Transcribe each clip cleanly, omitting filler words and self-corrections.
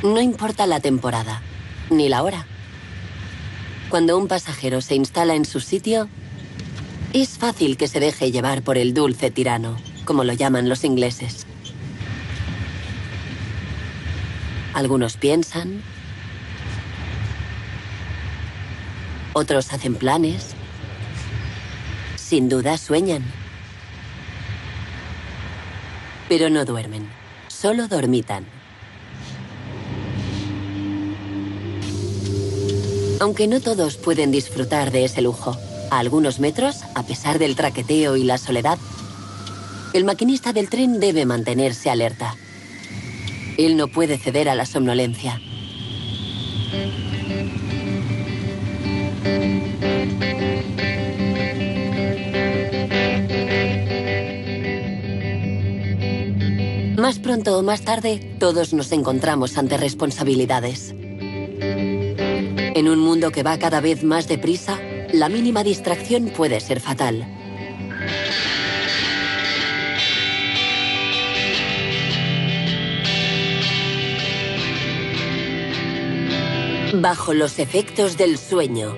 No importa la temporada, ni la hora. Cuando un pasajero se instala en su sitio, es fácil que se deje llevar por el dulce tirano, como lo llaman los ingleses. Algunos piensan, otros hacen planes, sin duda sueñan. Pero no duermen, solo dormitan. Aunque no todos pueden disfrutar de ese lujo, a algunos metros, a pesar del traqueteo y la soledad, el maquinista del tren debe mantenerse alerta. Él no puede ceder a la somnolencia. Más pronto o más tarde, todos nos encontramos ante responsabilidades. En un mundo que va cada vez más deprisa, la mínima distracción puede ser fatal. Bajo los efectos del sueño.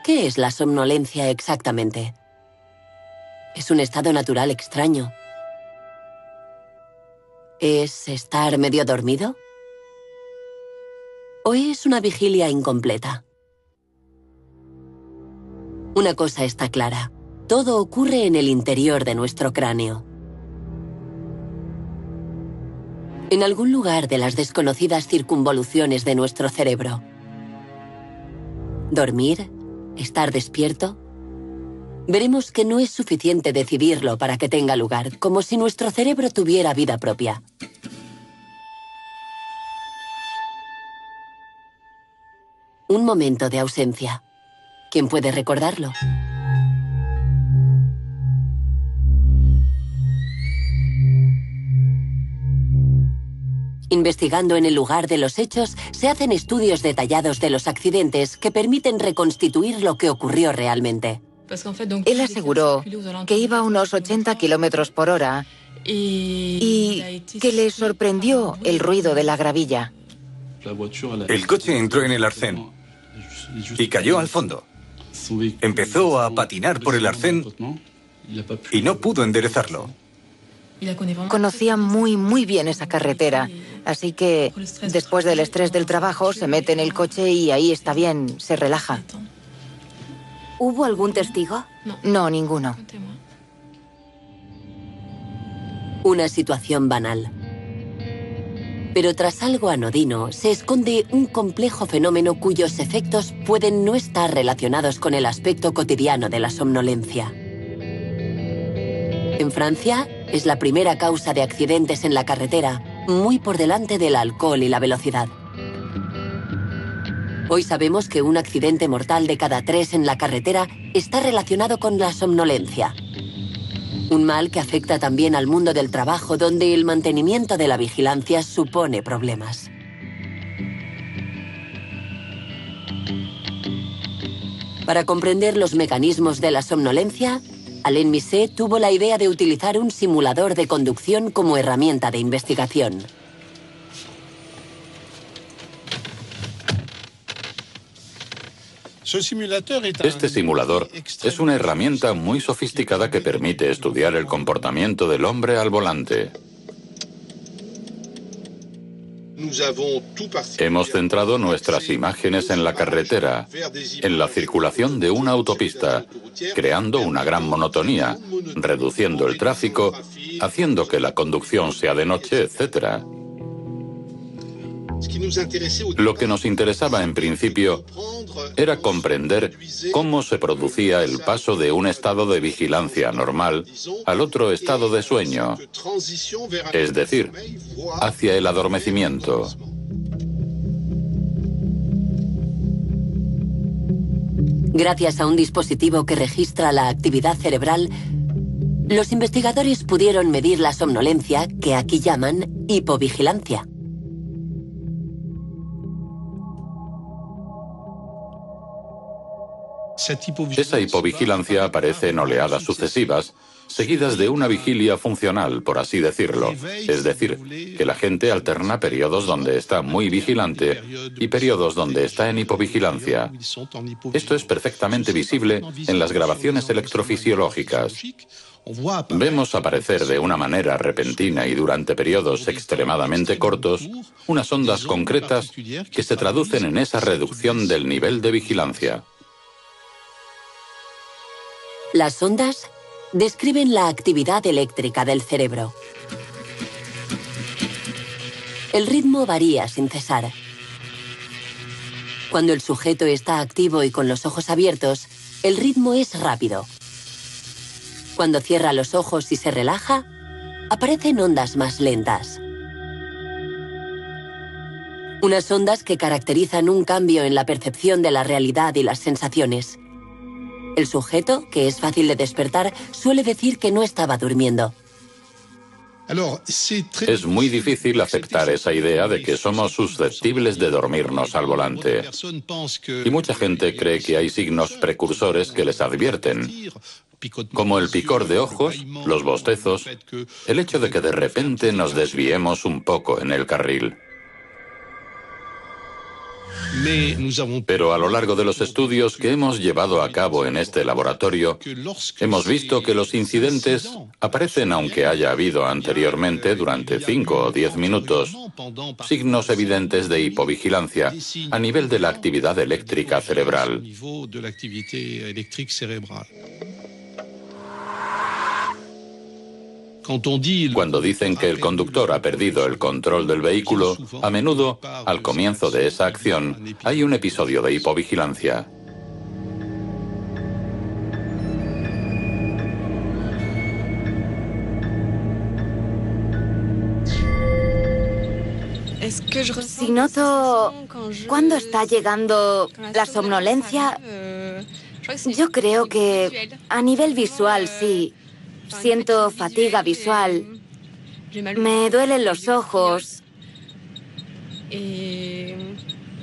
¿Qué es la somnolencia exactamente? Es un estado natural extraño. ¿Es estar medio dormido? ¿O es una vigilia incompleta? Una cosa está clara. Todo ocurre en el interior de nuestro cráneo. En algún lugar de las desconocidas circunvoluciones de nuestro cerebro. Dormir, estar despierto. Veremos que no es suficiente decidirlo para que tenga lugar, como si nuestro cerebro tuviera vida propia. Un momento de ausencia. ¿Quién puede recordarlo? Investigando en el lugar de los hechos, se hacen estudios detallados de los accidentes que permiten reconstituir lo que ocurrió realmente. Él aseguró que iba a unos 80 kilómetros por hora y que le sorprendió el ruido de la gravilla. El coche entró en el arcén y cayó al fondo. Empezó a patinar por el arcén y no pudo enderezarlo. Conocía muy bien esa carretera, así que después del estrés del trabajo se mete en el coche y ahí está bien, se relaja. ¿Hubo algún testigo? No, ninguno. Una situación banal. Pero tras algo anodino se esconde un complejo fenómeno cuyos efectos pueden no estar relacionados con el aspecto cotidiano de la somnolencia. En Francia, es la primera causa de accidentes en la carretera, muy por delante del alcohol y la velocidad. Hoy sabemos que un accidente mortal de cada 3 en la carretera está relacionado con la somnolencia. Un mal que afecta también al mundo del trabajo, donde el mantenimiento de la vigilancia supone problemas. Para comprender los mecanismos de la somnolencia, Alain Misset tuvo la idea de utilizar un simulador de conducción como herramienta de investigación. Este simulador es una herramienta muy sofisticada que permite estudiar el comportamiento del hombre al volante. Hemos centrado nuestras imágenes en la carretera, en la circulación de una autopista, creando una gran monotonía, reduciendo el tráfico, haciendo que la conducción sea de noche, etc. Lo que nos interesaba en principio era comprender cómo se producía el paso de un estado de vigilancia normal al otro estado de sueño, es decir, hacia el adormecimiento. Gracias a un dispositivo que registra la actividad cerebral, los investigadores pudieron medir la somnolencia, que aquí llaman hipovigilancia. Esa hipovigilancia aparece en oleadas sucesivas, seguidas de una vigilia funcional, por así decirlo. Es decir, que la gente alterna periodos donde está muy vigilante y periodos donde está en hipovigilancia. Esto es perfectamente visible en las grabaciones electrofisiológicas. Vemos aparecer de una manera repentina y durante periodos extremadamente cortos unas ondas concretas que se traducen en esa reducción del nivel de vigilancia. Las ondas describen la actividad eléctrica del cerebro. El ritmo varía sin cesar. Cuando el sujeto está activo y con los ojos abiertos, el ritmo es rápido. Cuando cierra los ojos y se relaja, aparecen ondas más lentas. Unas ondas que caracterizan un cambio en la percepción de la realidad y las sensaciones. El sujeto, que es fácil de despertar, suele decir que no estaba durmiendo. Es muy difícil aceptar esa idea de que somos susceptibles de dormirnos al volante. Y mucha gente cree que hay signos precursores que les advierten, como el picor de ojos, los bostezos, el hecho de que de repente nos desviemos un poco en el carril. Pero a lo largo de los estudios que hemos llevado a cabo en este laboratorio, hemos visto que los incidentes aparecen aunque haya habido anteriormente, durante 5 o 10 minutos, signos evidentes de hipovigilancia a nivel de la actividad eléctrica cerebral. Cuando dicen que el conductor ha perdido el control del vehículo, a menudo, al comienzo de esa acción, hay un episodio de hipovigilancia. Si noto cuándo está llegando la somnolencia, yo creo que a nivel visual sí. Siento fatiga visual, me duelen los ojos,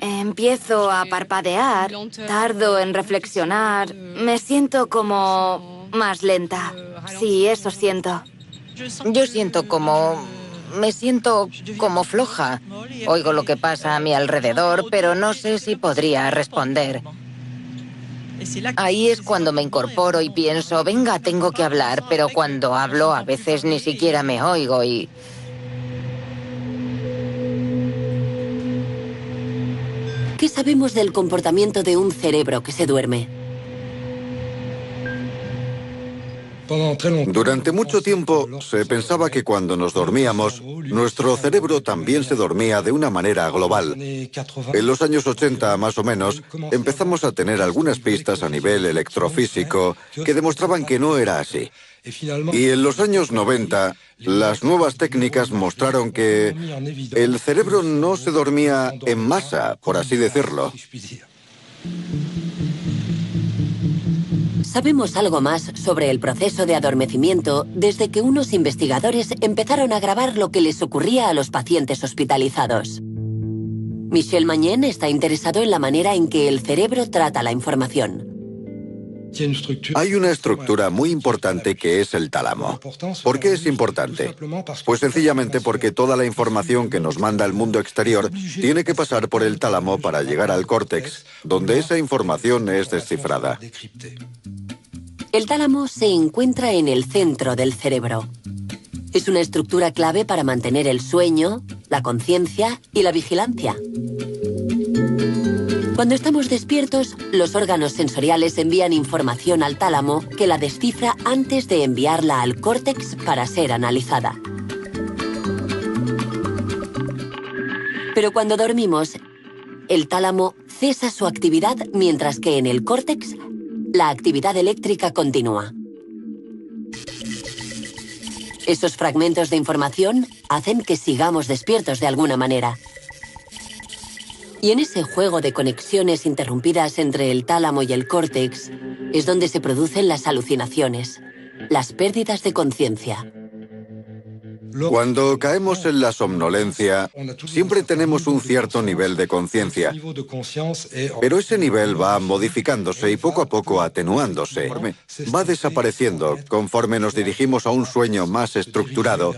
empiezo a parpadear, tardo en reflexionar, me siento como más lenta. Sí, eso siento. Yo siento como... me siento como floja. Oigo lo que pasa a mi alrededor, pero no sé si podría responder. Ahí es cuando me incorporo y pienso, venga, tengo que hablar, pero cuando hablo a veces ni siquiera me oigo y... ¿Qué sabemos del comportamiento de un cerebro que se duerme? Durante mucho tiempo se pensaba que cuando nos dormíamos, nuestro cerebro también se dormía de una manera global. En los años 80, más o menos, empezamos a tener algunas pistas a nivel electrofísico que demostraban que no era así. Y en los años 90, las nuevas técnicas mostraron que el cerebro no se dormía en masa, por así decirlo. Sabemos algo más sobre el proceso de adormecimiento desde que unos investigadores empezaron a grabar lo que les ocurría a los pacientes hospitalizados. Michel Magnen está interesado en la manera en que el cerebro trata la información. Hay una estructura muy importante que es el tálamo. ¿Por qué es importante? Pues sencillamente porque toda la información que nos manda el mundo exterior tiene que pasar por el tálamo para llegar al córtex, donde esa información es descifrada. El tálamo se encuentra en el centro del cerebro. Es una estructura clave para mantener el sueño, la conciencia y la vigilancia. Cuando estamos despiertos, los órganos sensoriales envían información al tálamo que la descifra antes de enviarla al córtex para ser analizada. Pero cuando dormimos, el tálamo cesa su actividad mientras que en el córtex la actividad eléctrica continúa. Esos fragmentos de información hacen que sigamos despiertos de alguna manera. Y en ese juego de conexiones interrumpidas entre el tálamo y el córtex es donde se producen las alucinaciones, las pérdidas de conciencia. Cuando caemos en la somnolencia, siempre tenemos un cierto nivel de conciencia, pero ese nivel va modificándose y poco a poco atenuándose. Va desapareciendo conforme nos dirigimos a un sueño más estructurado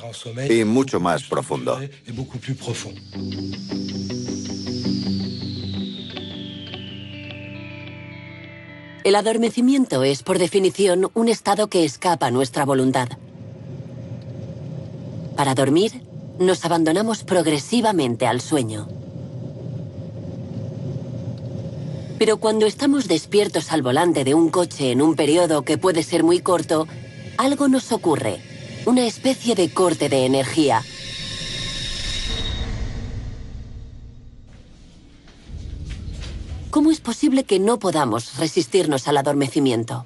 y mucho más profundo. El adormecimiento es, por definición, un estado que escapa a nuestra voluntad. Para dormir, nos abandonamos progresivamente al sueño. Pero cuando estamos despiertos al volante de un coche en un periodo que puede ser muy corto, algo nos ocurre, una especie de corte de energía. ¿Cómo es posible que no podamos resistirnos al adormecimiento?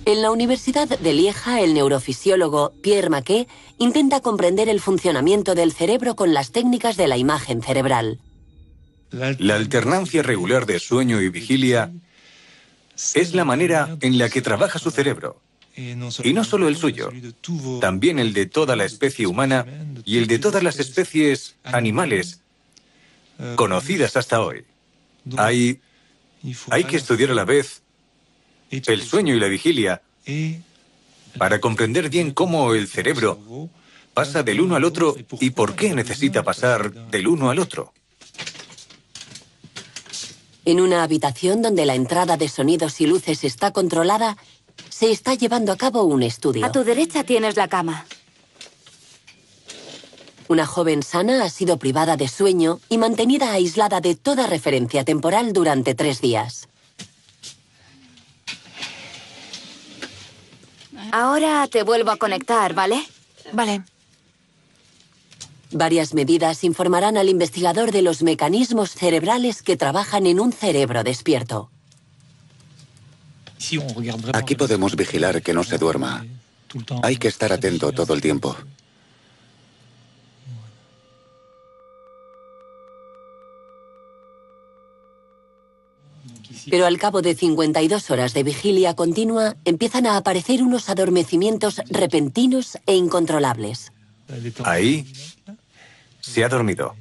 En la Universidad de Lieja, el neurofisiólogo Pierre Maquet intenta comprender el funcionamiento del cerebro con las técnicas de la imagen cerebral. La alternancia regular de sueño y vigilia es la manera en la que trabaja su cerebro. Y no solo el suyo, también el de toda la especie humana y el de todas las especies animales conocidas hasta hoy. Hay que estudiar a la vez el sueño y la vigilia para comprender bien cómo el cerebro pasa del uno al otro y por qué necesita pasar del uno al otro. En una habitación donde la entrada de sonidos y luces está controlada, se está llevando a cabo un estudio. A tu derecha tienes la cama. Una joven sana ha sido privada de sueño y mantenida aislada de toda referencia temporal durante 3 días. Ahora te vuelvo a conectar, ¿vale? Vale. Varias medidas informarán al investigador de los mecanismos cerebrales que trabajan en un cerebro despierto. Aquí podemos vigilar que no se duerma. Hay que estar atento todo el tiempo. Pero al cabo de 52 horas de vigilia continua, empiezan a aparecer unos adormecimientos repentinos e incontrolables. Ahí se ha dormido.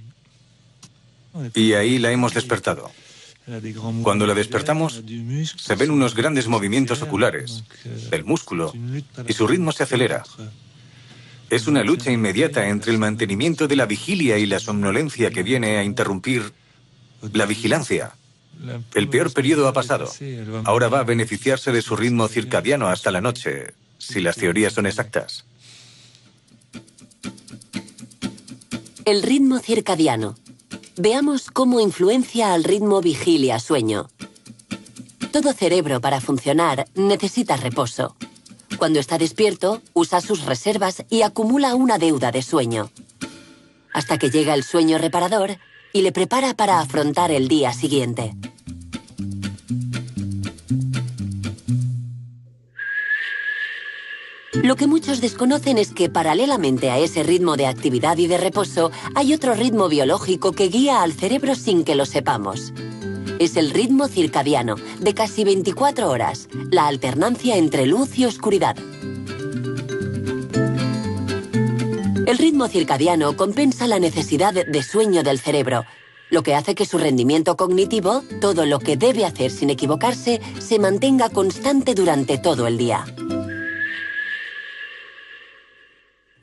Y ahí la hemos despertado. Cuando la despertamos, se ven unos grandes movimientos oculares del músculo y su ritmo se acelera. Es una lucha inmediata entre el mantenimiento de la vigilia y la somnolencia que viene a interrumpir la vigilancia. El peor periodo ha pasado. Ahora va a beneficiarse de su ritmo circadiano hasta la noche, si las teorías son exactas. El ritmo circadiano. Veamos cómo influencia al ritmo vigilia-sueño. Todo cerebro, para funcionar, necesita reposo. Cuando está despierto, usa sus reservas y acumula una deuda de sueño. Hasta que llega el sueño reparador y le prepara para afrontar el día siguiente. Lo que muchos desconocen es que, paralelamente a ese ritmo de actividad y de reposo, hay otro ritmo biológico que guía al cerebro sin que lo sepamos. Es el ritmo circadiano, de casi 24 horas, la alternancia entre luz y oscuridad. El ritmo circadiano compensa la necesidad de sueño del cerebro, lo que hace que su rendimiento cognitivo, todo lo que debe hacer sin equivocarse, se mantenga constante durante todo el día.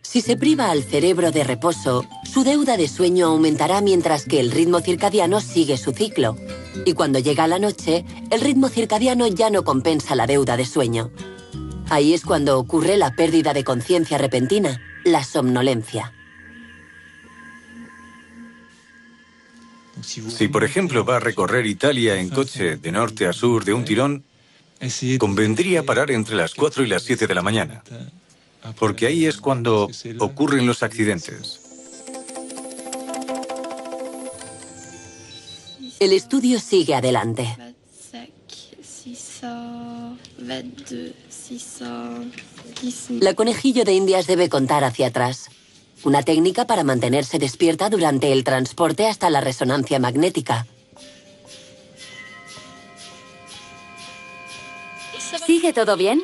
Si se priva al cerebro de reposo, su deuda de sueño aumentará mientras que el ritmo circadiano sigue su ciclo. Y cuando llega la noche, el ritmo circadiano ya no compensa la deuda de sueño. Ahí es cuando ocurre la pérdida de conciencia repentina, la somnolencia. Si, por ejemplo, va a recorrer Italia en coche de norte a sur de un tirón, convendría parar entre las 4 y las 7 de la mañana. Porque ahí es cuando ocurren los accidentes. El estudio sigue adelante. La conejillo de Indias debe contar hacia atrás. Una técnica para mantenerse despierta durante el transporte hasta la resonancia magnética. ¿Sigue todo bien?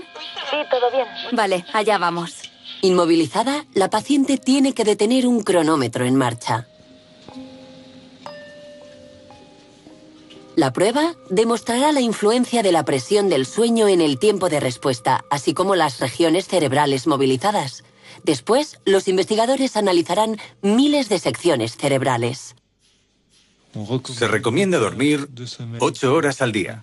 Sí, todo bien. Vale, allá vamos. Inmovilizada, la paciente tiene que detener un cronómetro en marcha. La prueba demostrará la influencia de la presión del sueño en el tiempo de respuesta, así como las regiones cerebrales movilizadas. Después, los investigadores analizarán miles de secciones cerebrales. Se recomienda dormir 8 horas al día.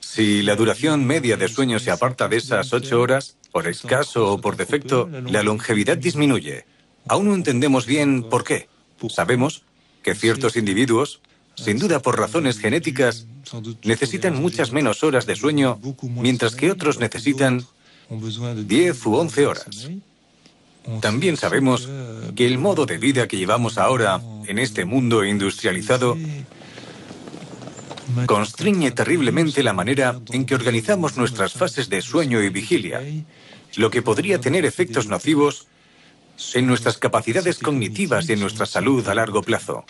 Si la duración media de sueño se aparta de esas 8 horas, por escaso o por defecto, la longevidad disminuye. Aún no entendemos bien por qué. Sabemos que ciertos individuos, sin duda por razones genéticas, necesitan muchas menos horas de sueño, mientras que otros necesitan 10 u 11 horas. También sabemos que el modo de vida que llevamos ahora en este mundo industrializado constriñe terriblemente la manera en que organizamos nuestras fases de sueño y vigilia, lo que podría tener efectos nocivos en nuestras capacidades cognitivas y en nuestra salud a largo plazo.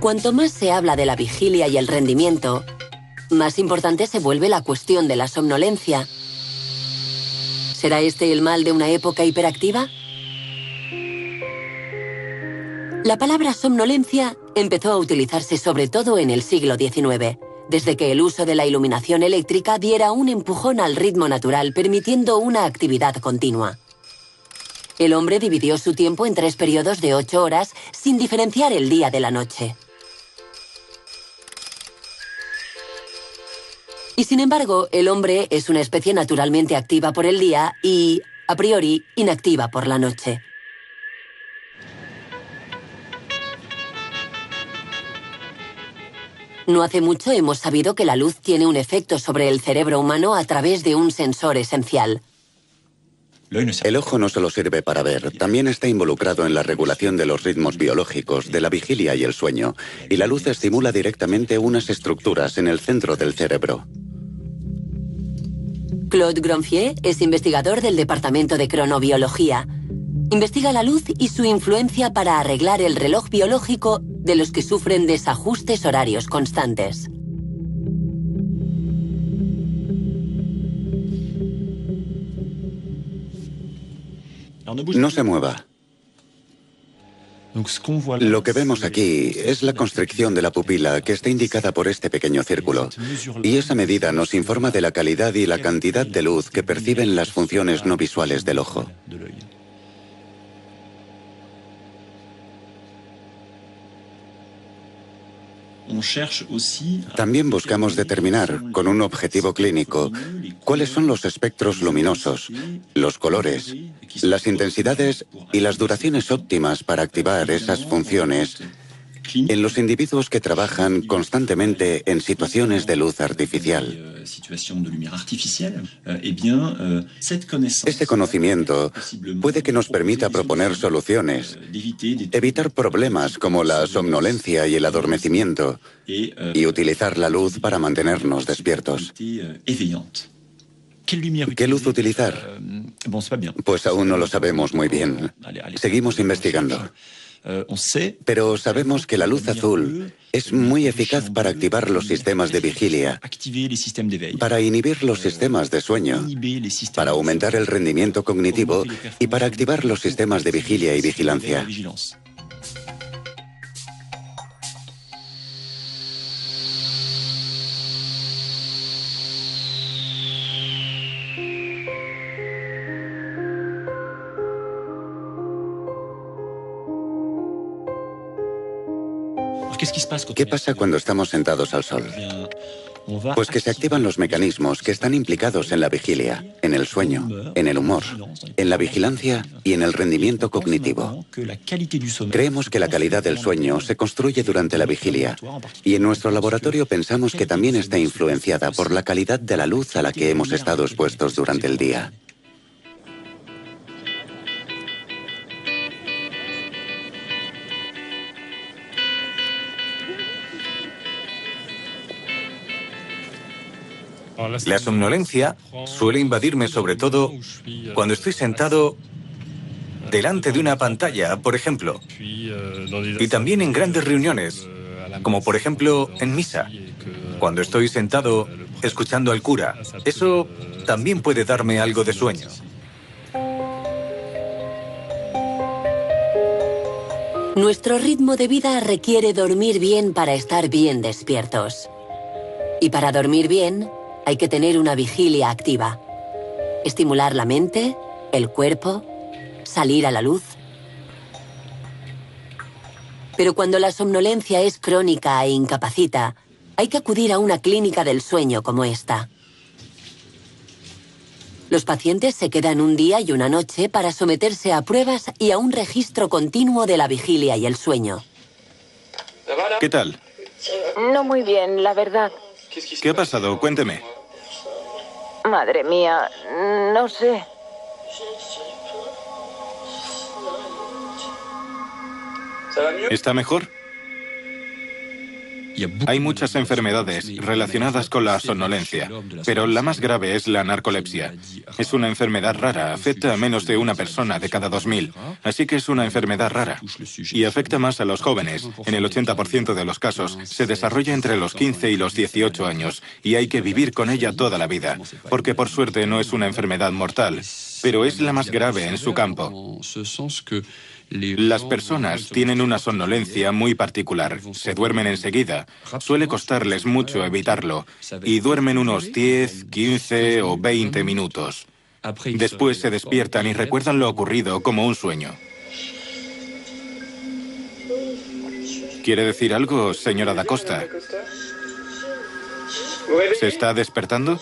Cuanto más se habla de la vigilia y el rendimiento, más importante se vuelve la cuestión de la somnolencia. ¿Será este el mal de una época hiperactiva? La palabra somnolencia empezó a utilizarse sobre todo en el siglo XIX, desde que el uso de la iluminación eléctrica diera un empujón al ritmo natural, permitiendo una actividad continua. El hombre dividió su tiempo en 3 periodos de 8 horas, sin diferenciar el día de la noche. Y sin embargo, el hombre es una especie naturalmente activa por el día y, a priori, inactiva por la noche. No hace mucho hemos sabido que la luz tiene un efecto sobre el cerebro humano a través de un sensor esencial. El ojo no solo sirve para ver, también está involucrado en la regulación de los ritmos biológicos, de la vigilia y el sueño, y la luz estimula directamente unas estructuras en el centro del cerebro. Claude Gronfier es investigador del Departamento de Cronobiología. Investiga la luz y su influencia para arreglar el reloj biológico de los que sufren desajustes horarios constantes. No se mueva. Lo que vemos aquí es la constricción de la pupila que está indicada por este pequeño círculo, y esa medida nos informa de la calidad y la cantidad de luz que perciben las funciones no visuales del ojo. También buscamos determinar, con un objetivo clínico, cuáles son los espectros luminosos, los colores, las intensidades y las duraciones óptimas para activar esas funciones en los individuos que trabajan constantemente en situaciones de luz artificial. Ese conocimiento puede que nos permita proponer soluciones, evitar problemas como la somnolencia y el adormecimiento, y utilizar la luz para mantenernos despiertos. ¿Qué luz utilizar? Pues aún no lo sabemos muy bien. Seguimos investigando. Pero sabemos que la luz azul es muy eficaz para activar los sistemas de vigilia, para inhibir los sistemas de sueño, para aumentar el rendimiento cognitivo y para activar los sistemas de vigilia y vigilancia. ¿Qué pasa cuando estamos sentados al sol? Pues que se activan los mecanismos que están implicados en la vigilia, en el sueño, en el humor, en la vigilancia y en el rendimiento cognitivo. Creemos que la calidad del sueño se construye durante la vigilia, y en nuestro laboratorio pensamos que también está influenciada por la calidad de la luz a la que hemos estado expuestos durante el día. La somnolencia suele invadirme sobre todo cuando estoy sentado delante de una pantalla, por ejemplo. Y también en grandes reuniones, como por ejemplo en misa, cuando estoy sentado escuchando al cura. Eso también puede darme algo de sueño. Nuestro ritmo de vida requiere dormir bien para estar bien despiertos. Y para dormir bien, hay que tener una vigilia activa. Estimular la mente, el cuerpo, salir a la luz. Pero cuando la somnolencia es crónica e incapacita, hay que acudir a una clínica del sueño como esta. Los pacientes se quedan un día y una noche para someterse a pruebas y a un registro continuo de la vigilia y el sueño. ¿Qué tal? No muy bien, la verdad. ¿Qué ha pasado? Cuénteme. Madre mía, no sé. ¿Está mejor? Hay muchas enfermedades relacionadas con la somnolencia, pero la más grave es la narcolepsia. Es una enfermedad rara, afecta a menos de una persona de cada 2000, así que es una enfermedad rara. Y afecta más a los jóvenes. En el 80% de los casos se desarrolla entre los 15 y los 18 años, y hay que vivir con ella toda la vida, porque por suerte no es una enfermedad mortal, pero es la más grave en su campo. Las personas tienen una somnolencia muy particular. Se duermen enseguida. Suele costarles mucho evitarlo. Y duermen unos 10, 15 o 20 minutos. Después se despiertan y recuerdan lo ocurrido como un sueño. ¿Quiere decir algo, señora Da Costa? ¿Se está despertando?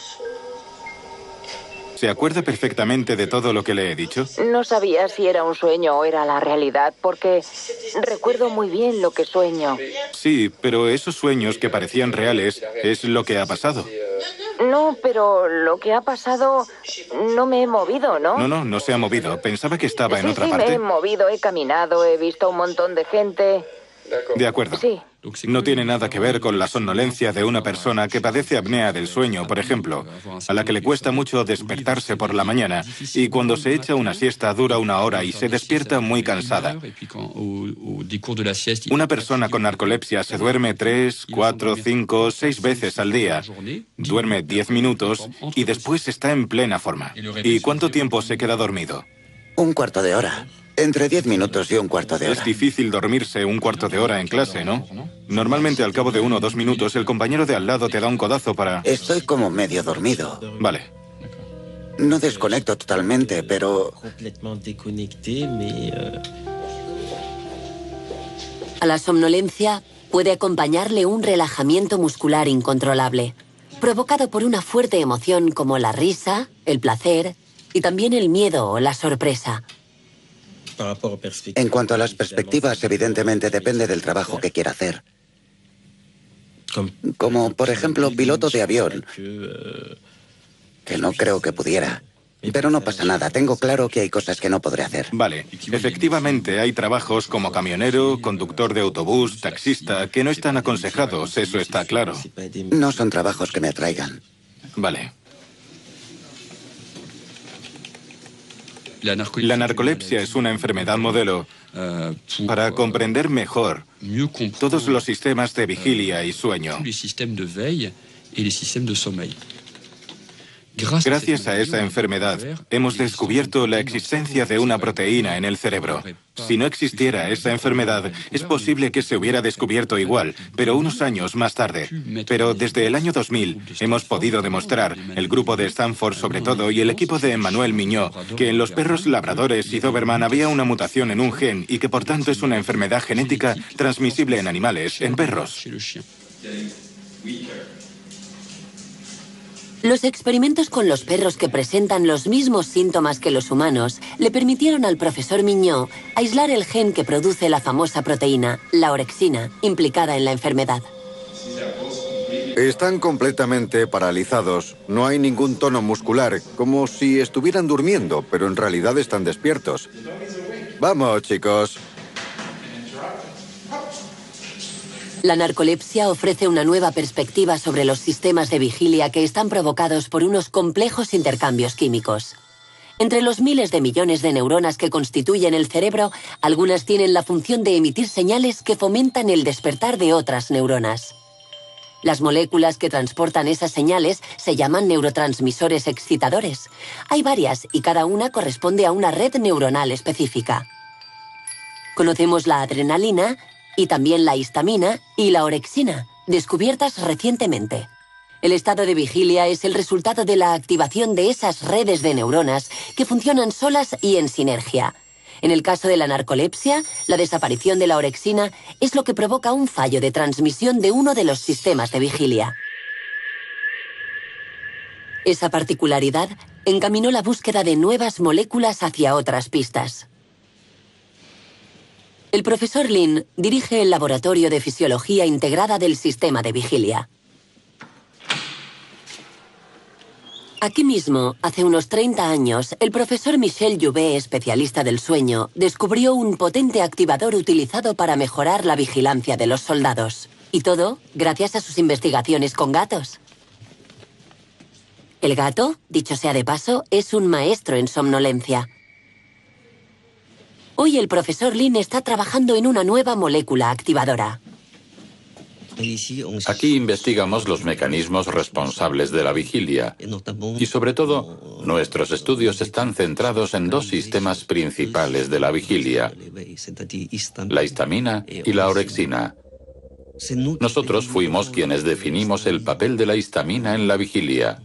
¿Se acuerda perfectamente de todo lo que le he dicho? No sabía si era un sueño o era la realidad, porque recuerdo muy bien lo que sueño. Sí, pero esos sueños que parecían reales es lo que ha pasado. No, pero lo que ha pasado no me he movido, ¿no? No se ha movido. Pensaba que estaba en otra Sí, parte. me he movido, he caminado, he visto un montón de gente. De acuerdo. Sí. No tiene nada que ver con la somnolencia de una persona que padece apnea del sueño, por ejemplo, a la que le cuesta mucho despertarse por la mañana y cuando se echa una siesta dura 1 hora y se despierta muy cansada. Una persona con narcolepsia se duerme 3, 4, 5, 6 veces al día. Duerme 10 minutos y después está en plena forma. ¿Y cuánto tiempo se queda dormido? Un cuarto de hora. Entre 10 minutos y un cuarto de hora. Es difícil dormirse un cuarto de hora en clase, ¿no? Normalmente al cabo de 1 o 2 minutos el compañero de al lado te da un codazo para... Estoy como medio dormido. Vale. No desconecto totalmente, pero... A la somnolencia puede acompañarle un relajamiento muscular incontrolable, provocado por una fuerte emoción como la risa, el placer y también el miedo o la sorpresa. En cuanto a las perspectivas, evidentemente depende del trabajo que quiera hacer. Como, por ejemplo, piloto de avión, que no creo que pudiera. Pero no pasa nada, tengo claro que hay cosas que no podré hacer. Vale, efectivamente hay trabajos como camionero, conductor de autobús, taxista, que no están aconsejados, eso está claro. No son trabajos que me atraigan. Vale. La narcolepsia es una enfermedad modelo para comprender mejor todos los sistemas de vigilia y sueño. Gracias a esa enfermedad, hemos descubierto la existencia de una proteína en el cerebro. Si no existiera esa enfermedad, es posible que se hubiera descubierto igual, pero unos años más tarde. Pero desde el año 2000 hemos podido demostrar, el grupo de Stanford sobre todo y el equipo de Emmanuel Mignot, que en los perros labradores y Doberman había una mutación en un gen y que por tanto es una enfermedad genética transmisible en animales, en perros. Los experimentos con los perros que presentan los mismos síntomas que los humanos le permitieron al profesor Mignot aislar el gen que produce la famosa proteína, la orexina, implicada en la enfermedad. Están completamente paralizados. No hay ningún tono muscular, como si estuvieran durmiendo, pero en realidad están despiertos. Vamos, chicos. La narcolepsia ofrece una nueva perspectiva sobre los sistemas de vigilia que están provocados por unos complejos intercambios químicos. Entre los miles de millones de neuronas que constituyen el cerebro, algunas tienen la función de emitir señales que fomentan el despertar de otras neuronas. Las moléculas que transportan esas señales se llaman neurotransmisores excitadores. Hay varias y cada una corresponde a una red neuronal específica. Conocemos la adrenalina y también la histamina y la orexina, descubiertas recientemente. El estado de vigilia es el resultado de la activación de esas redes de neuronas que funcionan solas y en sinergia. En el caso de la narcolepsia, la desaparición de la orexina es lo que provoca un fallo de transmisión de uno de los sistemas de vigilia. Esa particularidad encaminó la búsqueda de nuevas moléculas hacia otras pistas. El profesor Lin dirige el Laboratorio de Fisiología Integrada del Sistema de Vigilia. Aquí mismo, hace unos 30 años, el profesor Michel Jouvet, especialista del sueño, descubrió un potente activador utilizado para mejorar la vigilancia de los soldados. Y todo gracias a sus investigaciones con gatos. El gato, dicho sea de paso, es un maestro en somnolencia. Hoy el profesor Lin está trabajando en una nueva molécula activadora. Aquí investigamos los mecanismos responsables de la vigilia y, sobre todo, nuestros estudios están centrados en dos sistemas principales de la vigilia, la histamina y la orexina. Nosotros fuimos quienes definimos el papel de la histamina en la vigilia.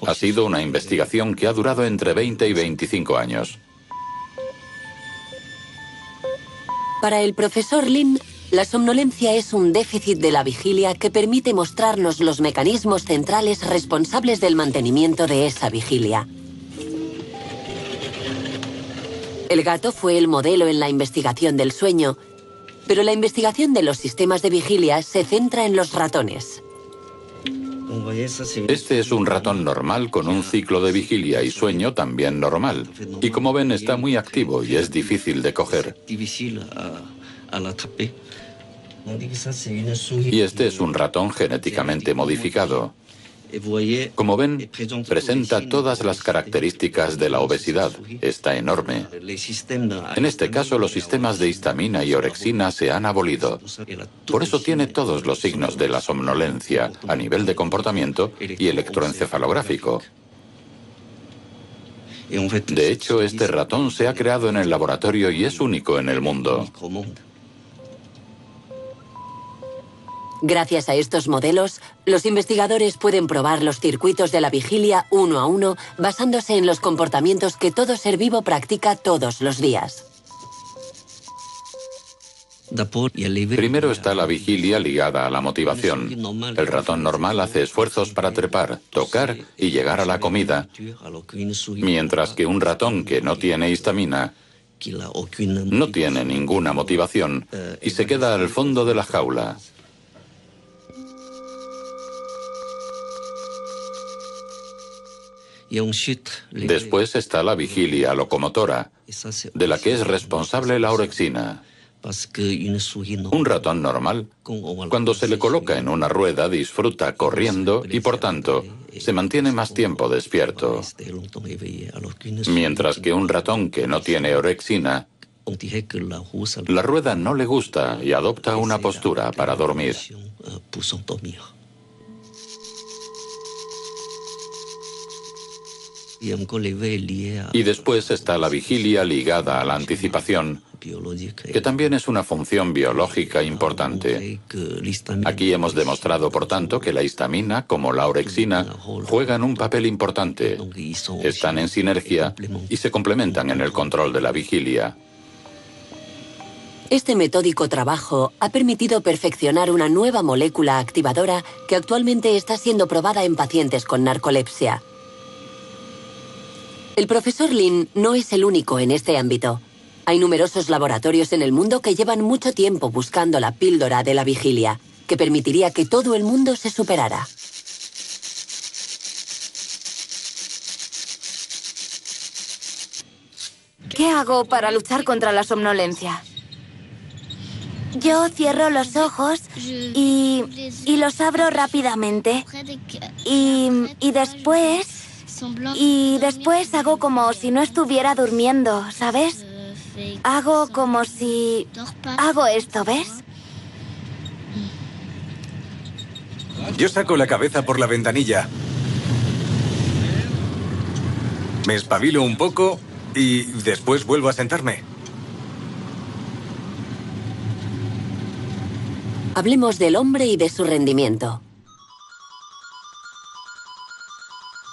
Ha sido una investigación que ha durado entre 20 y 25 años. Para el profesor Lin, la somnolencia es un déficit de la vigilia que permite mostrarnos los mecanismos centrales responsables del mantenimiento de esa vigilia. El gato fue el modelo en la investigación del sueño, pero la investigación de los sistemas de vigilia se centra en los ratones. Este es un ratón normal con un ciclo de vigilia y sueño también normal. Y como ven, está muy activo y es difícil de coger. Y este es un ratón genéticamente modificado. Como ven, presenta todas las características de la obesidad. Está enorme. En este caso, los sistemas de histamina y orexina se han abolido. Por eso tiene todos los signos de la somnolencia a nivel de comportamiento y electroencefalográfico. De hecho, este ratón se ha creado en el laboratorio y es único en el mundo. Gracias a estos modelos, los investigadores pueden probar los circuitos de la vigilia uno a uno basándose en los comportamientos que todo ser vivo practica todos los días. Primero está la vigilia ligada a la motivación. El ratón normal hace esfuerzos para trepar, tocar y llegar a la comida, mientras que un ratón que no tiene histamina no tiene ninguna motivación y se queda al fondo de la jaula. Después está la vigilia locomotora, de la que es responsable la orexina. Un ratón normal, cuando se le coloca en una rueda, disfruta corriendo y, por tanto, se mantiene más tiempo despierto. Mientras que un ratón que no tiene orexina, la rueda no le gusta y adopta una postura para dormir. Y después está la vigilia ligada a la anticipación, que también es una función biológica importante. Aquí hemos demostrado, por tanto, que la histamina, como la orexina, juegan un papel importante. Están en sinergia y se complementan en el control de la vigilia. Este metódico trabajo ha permitido perfeccionar una nueva molécula activadora que actualmente está siendo probada en pacientes con narcolepsia. El profesor Lin no es el único en este ámbito. Hay numerosos laboratorios en el mundo que llevan mucho tiempo buscando la píldora de la vigilia, que permitiría que todo el mundo se superara. ¿Qué hago para luchar contra la somnolencia? Yo cierro los ojos y los abro rápidamente. Y después Y después hago como si no estuviera durmiendo, ¿sabes? Hago como si... Hago esto, ¿ves? Yo saco la cabeza por la ventanilla. Me espabilo un poco y después vuelvo a sentarme. Hablemos del hombre y de su rendimiento.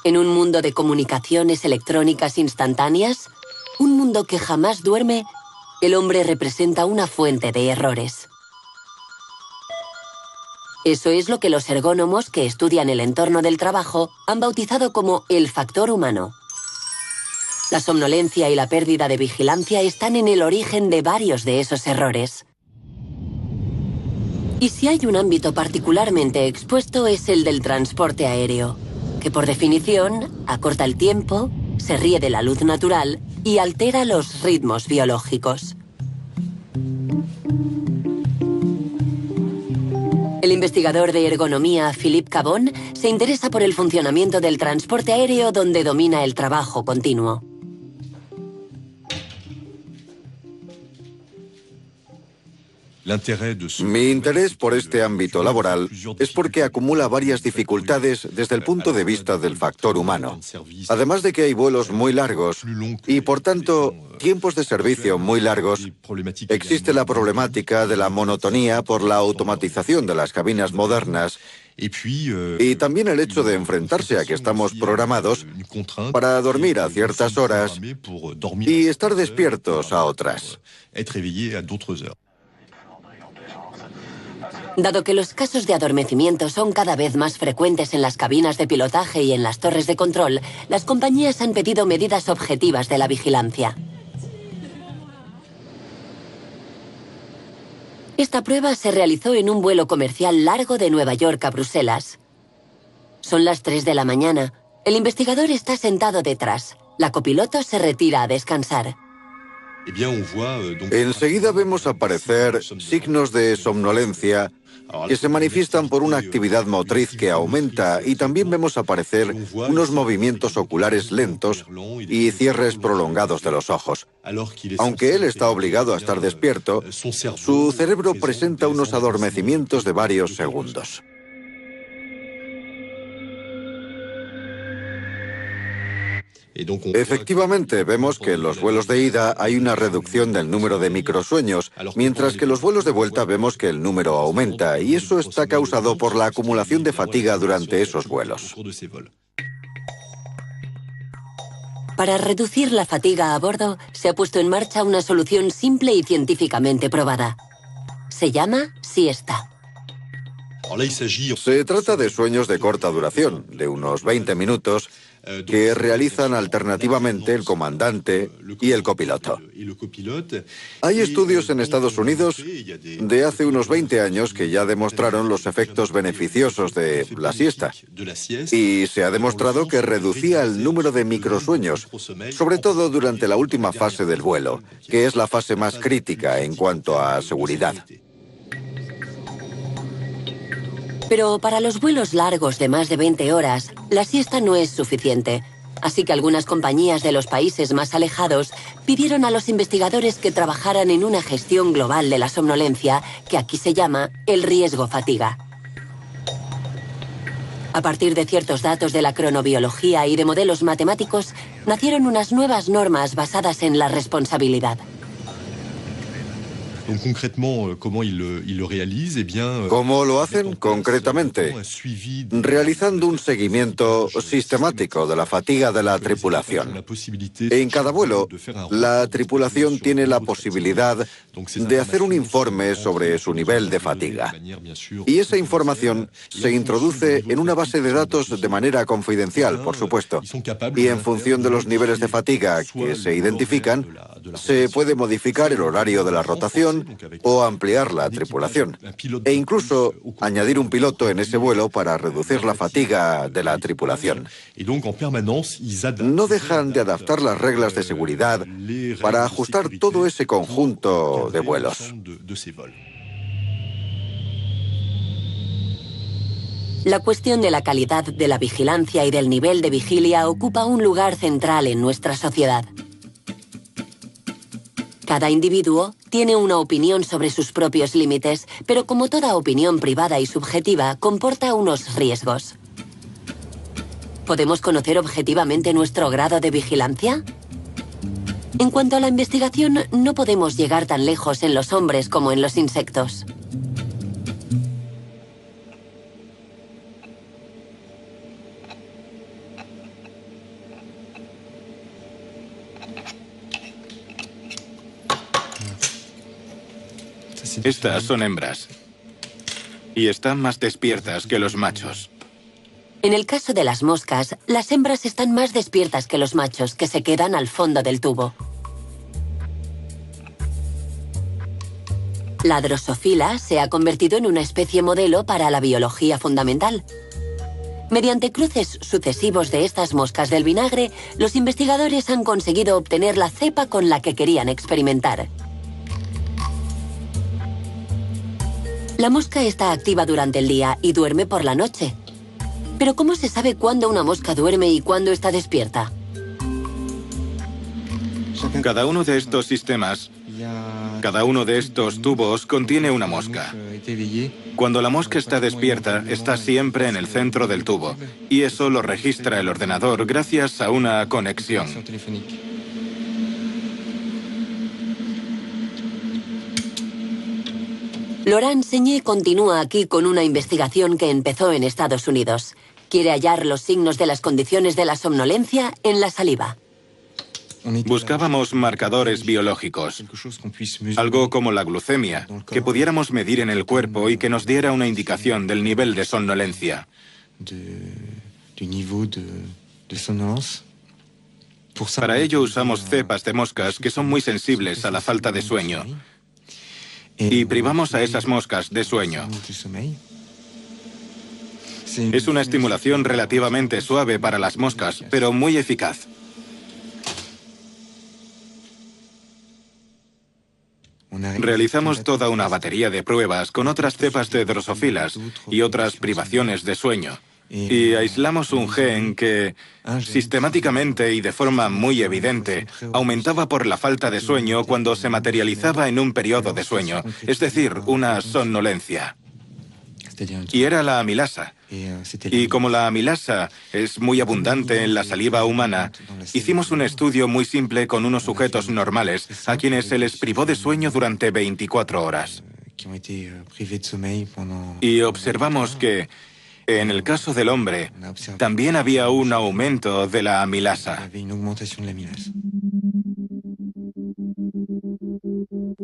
En un mundo de comunicaciones electrónicas instantáneas, un mundo que jamás duerme, el hombre representa una fuente de errores. Eso es lo que los ergónomos que estudian el entorno del trabajo han bautizado como el factor humano. La somnolencia y la pérdida de vigilancia están en el origen de varios de esos errores. Y si hay un ámbito particularmente expuesto es el del transporte aéreo, que por definición acorta el tiempo, se ríe de la luz natural y altera los ritmos biológicos. El investigador de ergonomía Philippe Cabon se interesa por el funcionamiento del transporte aéreo donde domina el trabajo continuo. Mi interés por este ámbito laboral es porque acumula varias dificultades desde el punto de vista del factor humano. Además de que hay vuelos muy largos y, por tanto, tiempos de servicio muy largos, existe la problemática de la monotonía por la automatización de las cabinas modernas y también el hecho de enfrentarse a que estamos programados para dormir a ciertas horas y estar despiertos a otras. Dado que los casos de adormecimiento son cada vez más frecuentes en las cabinas de pilotaje y en las torres de control, las compañías han pedido medidas objetivas de la vigilancia. Esta prueba se realizó en un vuelo comercial largo de Nueva York a Bruselas. Son las 3 de la mañana. El investigador está sentado detrás. La copiloto se retira a descansar. Enseguida vemos aparecer signos de somnolencia que se manifiestan por una actividad motriz que aumenta y también vemos aparecer unos movimientos oculares lentos y cierres prolongados de los ojos. Aunque él está obligado a estar despierto, su cerebro presenta unos adormecimientos de varios segundos. Efectivamente, vemos que en los vuelos de ida hay una reducción del número de microsueños, mientras que en los vuelos de vuelta vemos que el número aumenta, y eso está causado por la acumulación de fatiga durante esos vuelos. Para reducir la fatiga a bordo, se ha puesto en marcha una solución simple y científicamente probada. Se llama siesta. Se trata de sueños de corta duración, de unos 20 minutos, que realizan alternativamente el comandante y el copiloto. Hay estudios en Estados Unidos de hace unos 20 años que ya demostraron los efectos beneficiosos de la siesta. Y se ha demostrado que reducía el número de microsueños, sobre todo durante la última fase del vuelo, que es la fase más crítica en cuanto a seguridad. Pero para los vuelos largos de más de 20 horas, la siesta no es suficiente. Así que algunas compañías de los países más alejados pidieron a los investigadores que trabajaran en una gestión global de la somnolencia, que aquí se llama el riesgo-fatiga. A partir de ciertos datos de la cronobiología y de modelos matemáticos, nacieron unas nuevas normas basadas en la responsabilidad. ¿Cómo lo hacen? Concretamente, realizando un seguimiento sistemático de la fatiga de la tripulación. En cada vuelo, la tripulación tiene la posibilidad de hacer un informe sobre su nivel de fatiga. Y esa información se introduce en una base de datos de manera confidencial, por supuesto. Y en función de los niveles de fatiga que se identifican, se puede modificar el horario de la rotación o ampliar la tripulación, e incluso añadir un piloto en ese vuelo para reducir la fatiga de la tripulación. No dejan de adaptar las reglas de seguridad para ajustar todo ese conjunto de vuelos. La cuestión de la calidad de la vigilancia y del nivel de vigilia ocupa un lugar central en nuestra sociedad. Cada individuo tiene una opinión sobre sus propios límites, pero como toda opinión privada y subjetiva, comporta unos riesgos. ¿Podemos conocer objetivamente nuestro grado de vigilancia? En cuanto a la investigación, no podemos llegar tan lejos en los hombres como en los insectos. Estas son hembras. Y están más despiertas que los machos. En el caso de las moscas, las hembras están más despiertas que los machos, que se quedan al fondo del tubo. La Drosophila se ha convertido en una especie modelo para la biología fundamental. Mediante cruces sucesivos de estas moscas del vinagre, los investigadores han conseguido obtener la cepa con la que querían experimentar. La mosca está activa durante el día y duerme por la noche. Pero ¿cómo se sabe cuándo una mosca duerme y cuándo está despierta? Cada uno de estos sistemas, cada uno de estos tubos contiene una mosca. Cuando la mosca está despierta, está siempre en el centro del tubo. Y eso lo registra el ordenador gracias a una conexión. Laurent Seigné continúa aquí con una investigación que empezó en Estados Unidos. Quiere hallar los signos de las condiciones de la somnolencia en la saliva. Buscábamos marcadores biológicos, algo como la glucemia, que pudiéramos medir en el cuerpo y que nos diera una indicación del nivel de somnolencia. Para ello usamos cepas de moscas que son muy sensibles a la falta de sueño. Y privamos a esas moscas de sueño. Es una estimulación relativamente suave para las moscas, pero muy eficaz. Realizamos toda una batería de pruebas con otras cepas de drosófilas y otras privaciones de sueño. Y aislamos un gen que, sistemáticamente y de forma muy evidente, aumentaba por la falta de sueño cuando se materializaba en un periodo de sueño, es decir, una somnolencia. Y era la amilasa. Y como la amilasa es muy abundante en la saliva humana, hicimos un estudio muy simple con unos sujetos normales a quienes se les privó de sueño durante 24 horas. Y observamos que, en el caso del hombre, también había un aumento de la amilasa.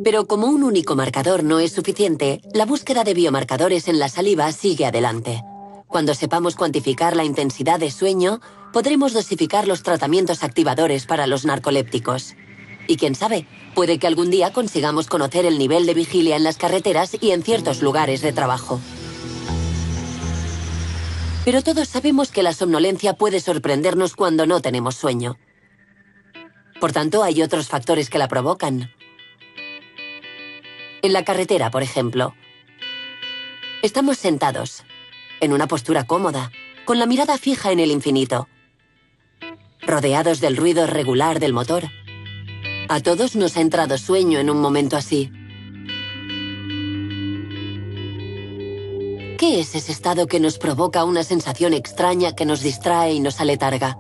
Pero como un único marcador no es suficiente, la búsqueda de biomarcadores en la saliva sigue adelante. Cuando sepamos cuantificar la intensidad de sueño, podremos dosificar los tratamientos activadores para los narcolépticos. Y quién sabe, puede que algún día consigamos conocer el nivel de vigilia en las carreteras y en ciertos lugares de trabajo. Pero todos sabemos que la somnolencia puede sorprendernos cuando no tenemos sueño. Por tanto, hay otros factores que la provocan. En la carretera, por ejemplo. Estamos sentados, en una postura cómoda, con la mirada fija en el infinito, rodeados del ruido regular del motor. A todos nos ha entrado sueño en un momento así. ¿Qué es ese estado que nos provoca una sensación extraña que nos distrae y nos aletarga?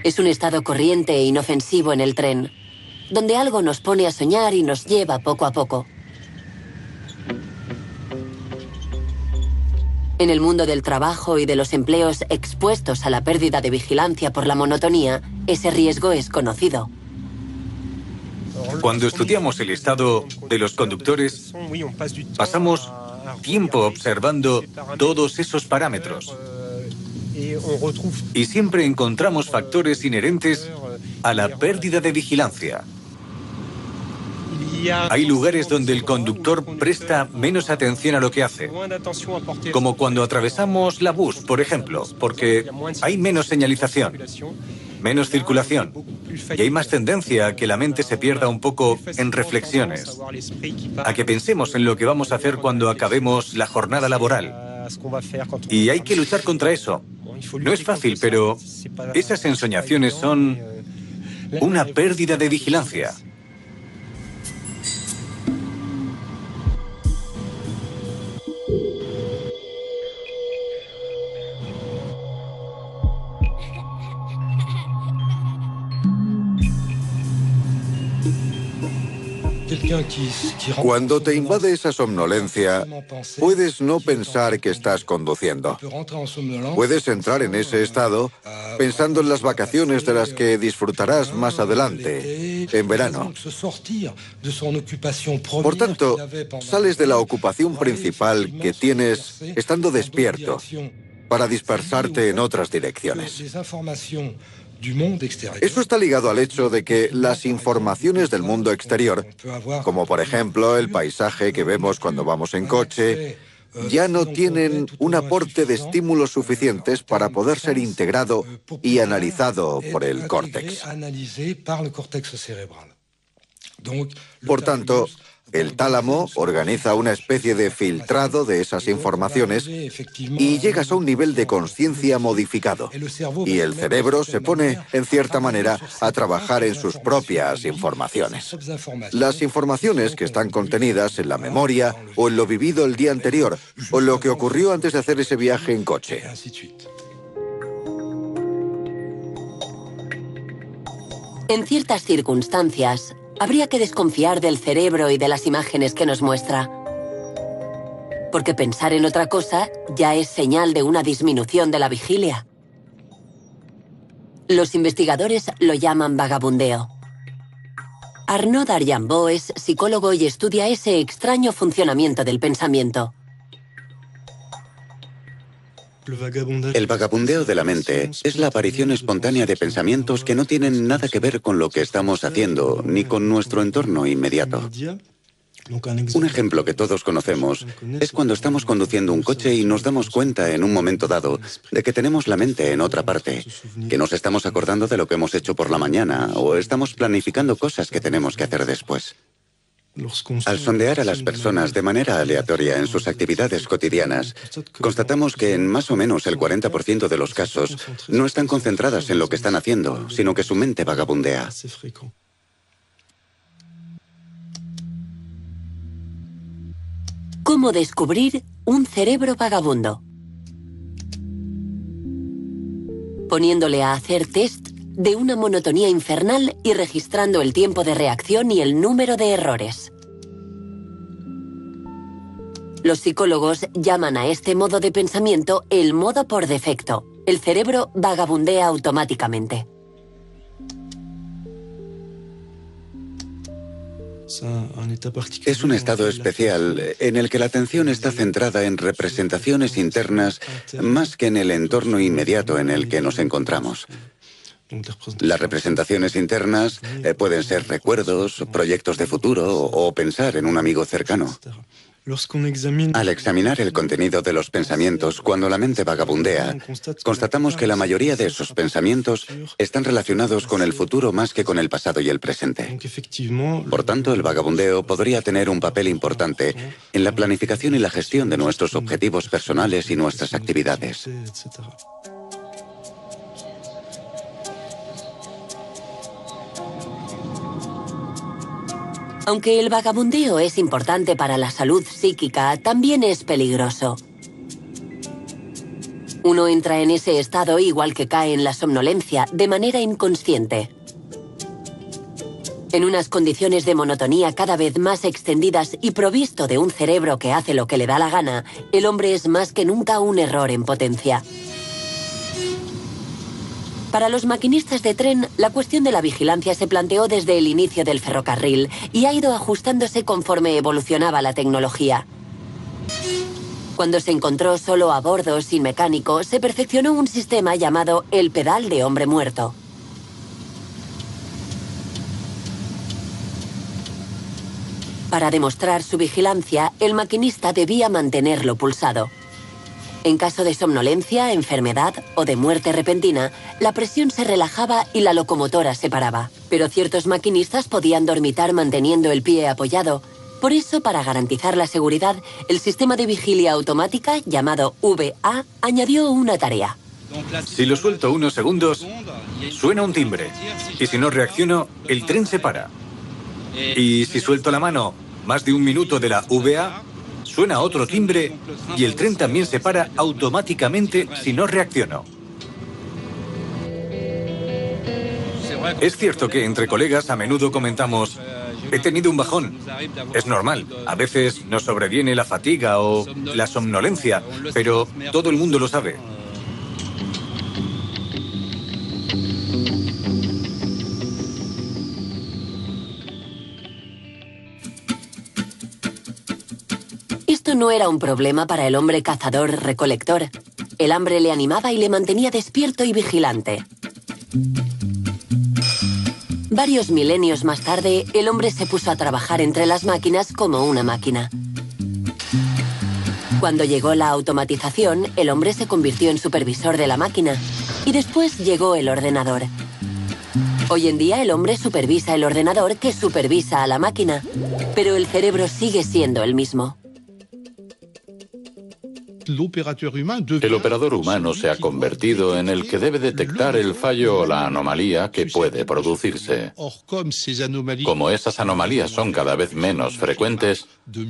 Es un estado corriente e inofensivo en el tren, donde algo nos pone a soñar y nos lleva poco a poco. En el mundo del trabajo y de los empleos expuestos a la pérdida de vigilancia por la monotonía, ese riesgo es conocido. Cuando estudiamos el estado de los conductores, pasamos tiempo observando todos esos parámetros. Y siempre encontramos factores inherentes a la pérdida de vigilancia. Hay lugares donde el conductor presta menos atención a lo que hace, como cuando atravesamos la bus, por ejemplo, porque hay menos señalización, menos circulación, y hay más tendencia a que la mente se pierda un poco en reflexiones, a que pensemos en lo que vamos a hacer cuando acabemos la jornada laboral. Y hay que luchar contra eso. No es fácil, pero esas ensoñaciones son una pérdida de vigilancia. Cuando te invade esa somnolencia, puedes no pensar que estás conduciendo. Puedes entrar en ese estado pensando en las vacaciones de las que disfrutarás más adelante, en verano. Por tanto, sales de la ocupación principal que tienes estando despierto para dispersarte en otras direcciones. Eso está ligado al hecho de que las informaciones del mundo exterior, como por ejemplo el paisaje que vemos cuando vamos en coche, ya no tienen un aporte de estímulos suficientes para poder ser integrado y analizado por el córtex. Por tanto, el tálamo organiza una especie de filtrado de esas informaciones y llegas a un nivel de conciencia modificado. Y el cerebro se pone, en cierta manera, a trabajar en sus propias informaciones. Las informaciones que están contenidas en la memoria o en lo vivido el día anterior o lo que ocurrió antes de hacer ese viaje en coche. En ciertas circunstancias, habría que desconfiar del cerebro y de las imágenes que nos muestra. Porque pensar en otra cosa ya es señal de una disminución de la vigilia. Los investigadores lo llaman vagabundeo. Arnaud Darjambot es psicólogo y estudia ese extraño funcionamiento del pensamiento. El vagabundeo de la mente es la aparición espontánea de pensamientos que no tienen nada que ver con lo que estamos haciendo, ni con nuestro entorno inmediato. Un ejemplo que todos conocemos es cuando estamos conduciendo un coche y nos damos cuenta en un momento dado de que tenemos la mente en otra parte, que nos estamos acordando de lo que hemos hecho por la mañana o estamos planificando cosas que tenemos que hacer después. Al sondear a las personas de manera aleatoria en sus actividades cotidianas, constatamos que en más o menos el 40% de los casos no están concentradas en lo que están haciendo, sino que su mente vagabundea. ¿Cómo descubrir un cerebro vagabundo? Poniéndole a hacer test de una monotonía infernal y registrando el tiempo de reacción y el número de errores. Los psicólogos llaman a este modo de pensamiento el modo por defecto. El cerebro vagabundea automáticamente. Es un estado especial en el que la atención está centrada en representaciones internas más que en el entorno inmediato en el que nos encontramos. Las representaciones internas pueden ser recuerdos, proyectos de futuro o pensar en un amigo cercano. Al examinar el contenido de los pensamientos cuando la mente vagabundea, constatamos que la mayoría de esos pensamientos están relacionados con el futuro más que con el pasado y el presente. Por tanto, el vagabundeo podría tener un papel importante en la planificación y la gestión de nuestros objetivos personales y nuestras actividades. Aunque el vagabundeo es importante para la salud psíquica, también es peligroso. Uno entra en ese estado igual que cae en la somnolencia, de manera inconsciente. En unas condiciones de monotonía cada vez más extendidas y provisto de un cerebro que hace lo que le da la gana, el hombre es más que nunca un error en potencia. Para los maquinistas de tren, la cuestión de la vigilancia se planteó desde el inicio del ferrocarril y ha ido ajustándose conforme evolucionaba la tecnología. Cuando se encontró solo a bordo, sin mecánico, se perfeccionó un sistema llamado el pedal de hombre muerto. Para demostrar su vigilancia, el maquinista debía mantenerlo pulsado. En caso de somnolencia, enfermedad o de muerte repentina, la presión se relajaba y la locomotora se paraba. Pero ciertos maquinistas podían dormitar manteniendo el pie apoyado. Por eso, para garantizar la seguridad, el sistema de vigilia automática, llamado VA, añadió una tarea. Si lo suelto unos segundos, suena un timbre. Y si no reacciono, el tren se para. Y si suelto la mano más de un minuto de la VA, suena otro timbre y el tren también se para automáticamente si no reacciono. Es cierto que entre colegas a menudo comentamos: he tenido un bajón. Es normal. A veces nos sobreviene la fatiga o la somnolencia, pero todo el mundo lo sabe. Esto no era un problema para el hombre cazador-recolector. El hambre le animaba y le mantenía despierto y vigilante. Varios milenios más tarde, el hombre se puso a trabajar entre las máquinas como una máquina. Cuando llegó la automatización, el hombre se convirtió en supervisor de la máquina. Y después llegó el ordenador. Hoy en día el hombre supervisa el ordenador que supervisa a la máquina. Pero el cerebro sigue siendo el mismo. El operador humano se ha convertido en el que debe detectar el fallo o la anomalía que puede producirse. Como esas anomalías son cada vez menos frecuentes,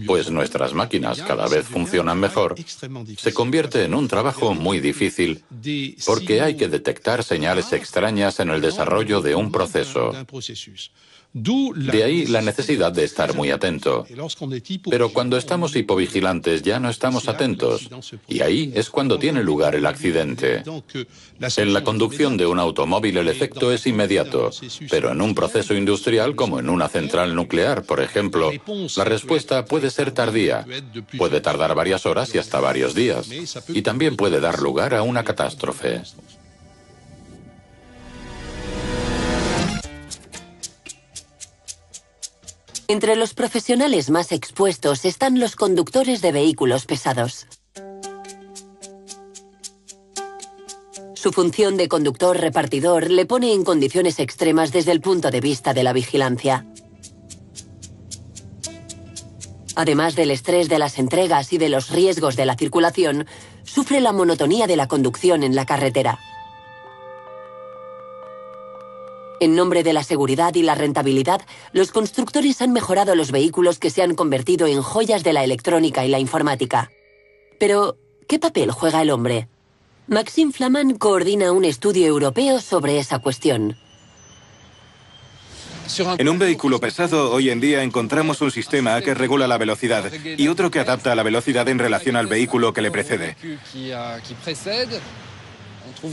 pues nuestras máquinas cada vez funcionan mejor, se convierte en un trabajo muy difícil porque hay que detectar señales extrañas en el desarrollo de un proceso. De ahí la necesidad de estar muy atento. Pero cuando estamos hipovigilantes ya no estamos atentos, y ahí es cuando tiene lugar el accidente. En la conducción de un automóvil el efecto es inmediato, pero en un proceso industrial como en una central nuclear, por ejemplo, la respuesta puede ser tardía, puede tardar varias horas y hasta varios días, y también puede dar lugar a una catástrofe. Entre los profesionales más expuestos están los conductores de vehículos pesados. Su función de conductor-repartidor le pone en condiciones extremas desde el punto de vista de la vigilancia. Además del estrés de las entregas y de los riesgos de la circulación, sufre la monotonía de la conducción en la carretera. En nombre de la seguridad y la rentabilidad, los constructores han mejorado los vehículos que se han convertido en joyas de la electrónica y la informática. Pero, ¿qué papel juega el hombre? Maxime Flamand coordina un estudio europeo sobre esa cuestión. En un vehículo pesado, hoy en día encontramos un sistema que regula la velocidad y otro que adapta la velocidad en relación al vehículo que le precede.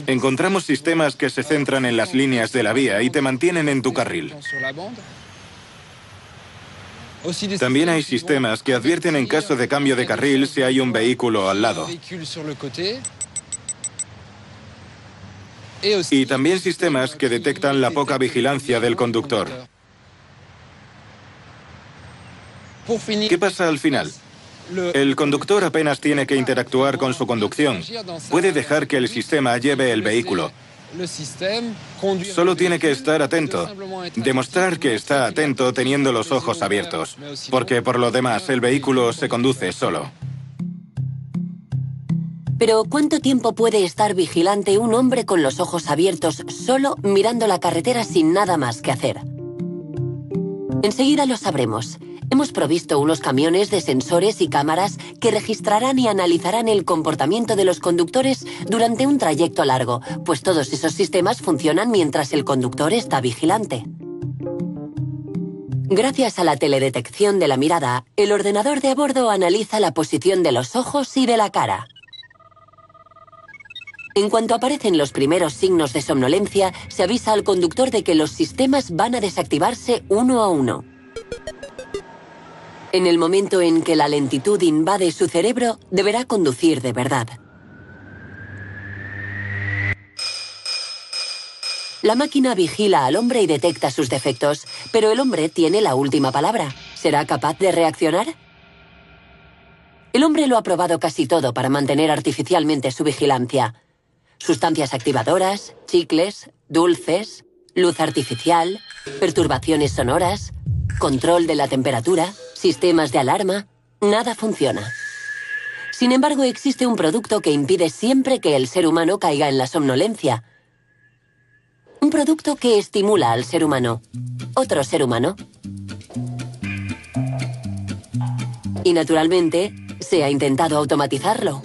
Encontramos sistemas que se centran en las líneas de la vía y te mantienen en tu carril. También hay sistemas que advierten en caso de cambio de carril si hay un vehículo al lado. Y también sistemas que detectan la poca vigilancia del conductor. ¿Qué pasa al final? El conductor apenas tiene que interactuar con su conducción. Puede dejar que el sistema lleve el vehículo. Solo tiene que estar atento. Demostrar que está atento teniendo los ojos abiertos. Porque por lo demás el vehículo se conduce solo. Pero ¿cuánto tiempo puede estar vigilante un hombre con los ojos abiertos, solo mirando la carretera sin nada más que hacer? Enseguida lo sabremos. Hemos provisto unos camiones de sensores y cámaras que registrarán y analizarán el comportamiento de los conductores durante un trayecto largo, pues todos esos sistemas funcionan mientras el conductor está vigilante. Gracias a la teledetección de la mirada, el ordenador de a bordo analiza la posición de los ojos y de la cara. En cuanto aparecen los primeros signos de somnolencia, se avisa al conductor de que los sistemas van a desactivarse uno a uno. En el momento en que la lentitud invade su cerebro, deberá conducir de verdad. La máquina vigila al hombre y detecta sus defectos, pero el hombre tiene la última palabra. ¿Será capaz de reaccionar? El hombre lo ha probado casi todo para mantener artificialmente su vigilancia. Sustancias activadoras, chicles, dulces, luz artificial, perturbaciones sonoras, control de la temperatura, sistemas de alarma. Nada funciona. Sin embargo, existe un producto que impide siempre que el ser humano caiga en la somnolencia. Un producto que estimula al ser humano. Otro ser humano. Y naturalmente, se ha intentado automatizarlo.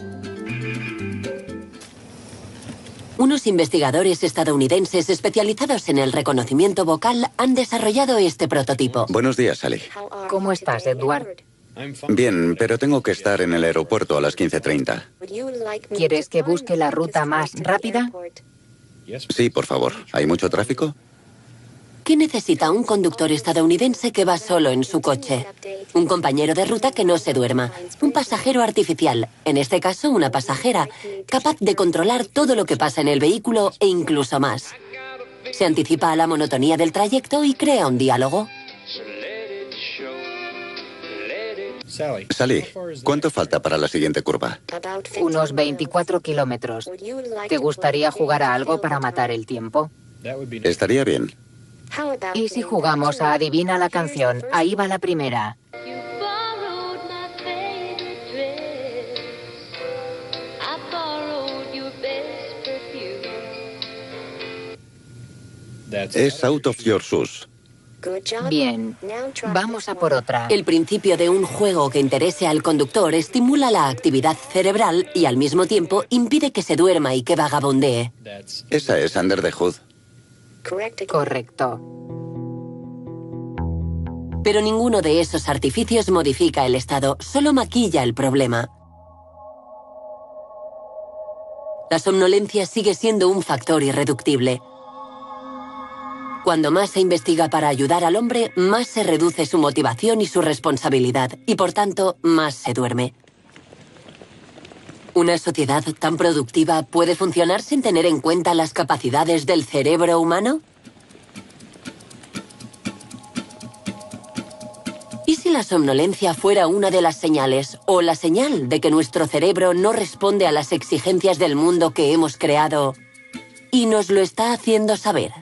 Unos investigadores estadounidenses especializados en el reconocimiento vocal han desarrollado este prototipo. Buenos días, Sally. ¿Cómo estás, Edward? Bien, pero tengo que estar en el aeropuerto a las 15:30. ¿Quieres que busque la ruta más rápida? Sí, por favor. ¿Hay mucho tráfico? ¿Qué necesita un conductor estadounidense que va solo en su coche? Un compañero de ruta que no se duerma. Un pasajero artificial, en este caso una pasajera, capaz de controlar todo lo que pasa en el vehículo e incluso más. Se anticipa a la monotonía del trayecto y crea un diálogo. Sally, ¿cuánto falta para la siguiente curva? Unos 24 kilómetros. ¿Te gustaría jugar a algo para matar el tiempo? Estaría bien. ¿Y si jugamos a Adivina la canción? Ahí va la primera. Es Out of Your Shoes. Bien, vamos a por otra. El principio de un juego que interese al conductor estimula la actividad cerebral y al mismo tiempo impide que se duerma y que vagabundee. Esa es Under the Hood. Correcto. Pero ninguno de esos artificios modifica el estado, solo maquilla el problema. La somnolencia sigue siendo un factor irreductible. Cuando más se investiga para ayudar al hombre, más se reduce su motivación y su responsabilidad, y por tanto, más se duerme. ¿Una sociedad tan productiva puede funcionar sin tener en cuenta las capacidades del cerebro humano? ¿Y si la somnolencia fuera una de las señales, o la señal de que nuestro cerebro no responde a las exigencias del mundo que hemos creado y nos lo está haciendo saber?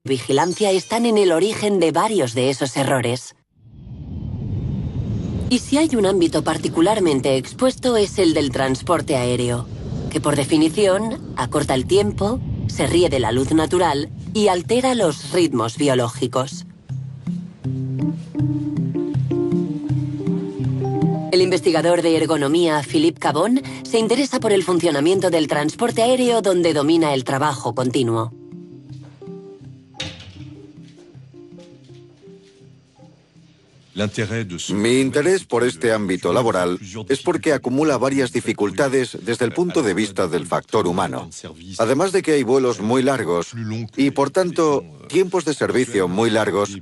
Vigilancia están en el origen de varios de esos errores. Y si hay un ámbito particularmente expuesto es el del transporte aéreo, que por definición acorta el tiempo, se ríe de la luz natural y altera los ritmos biológicos. El investigador de ergonomía Philippe Cabon se interesa por el funcionamiento del transporte aéreo donde domina el trabajo continuo. Mi interés por este ámbito laboral es porque acumula varias dificultades desde el punto de vista del factor humano. Además de que hay vuelos muy largos y, por tanto, tiempos de servicio muy largos,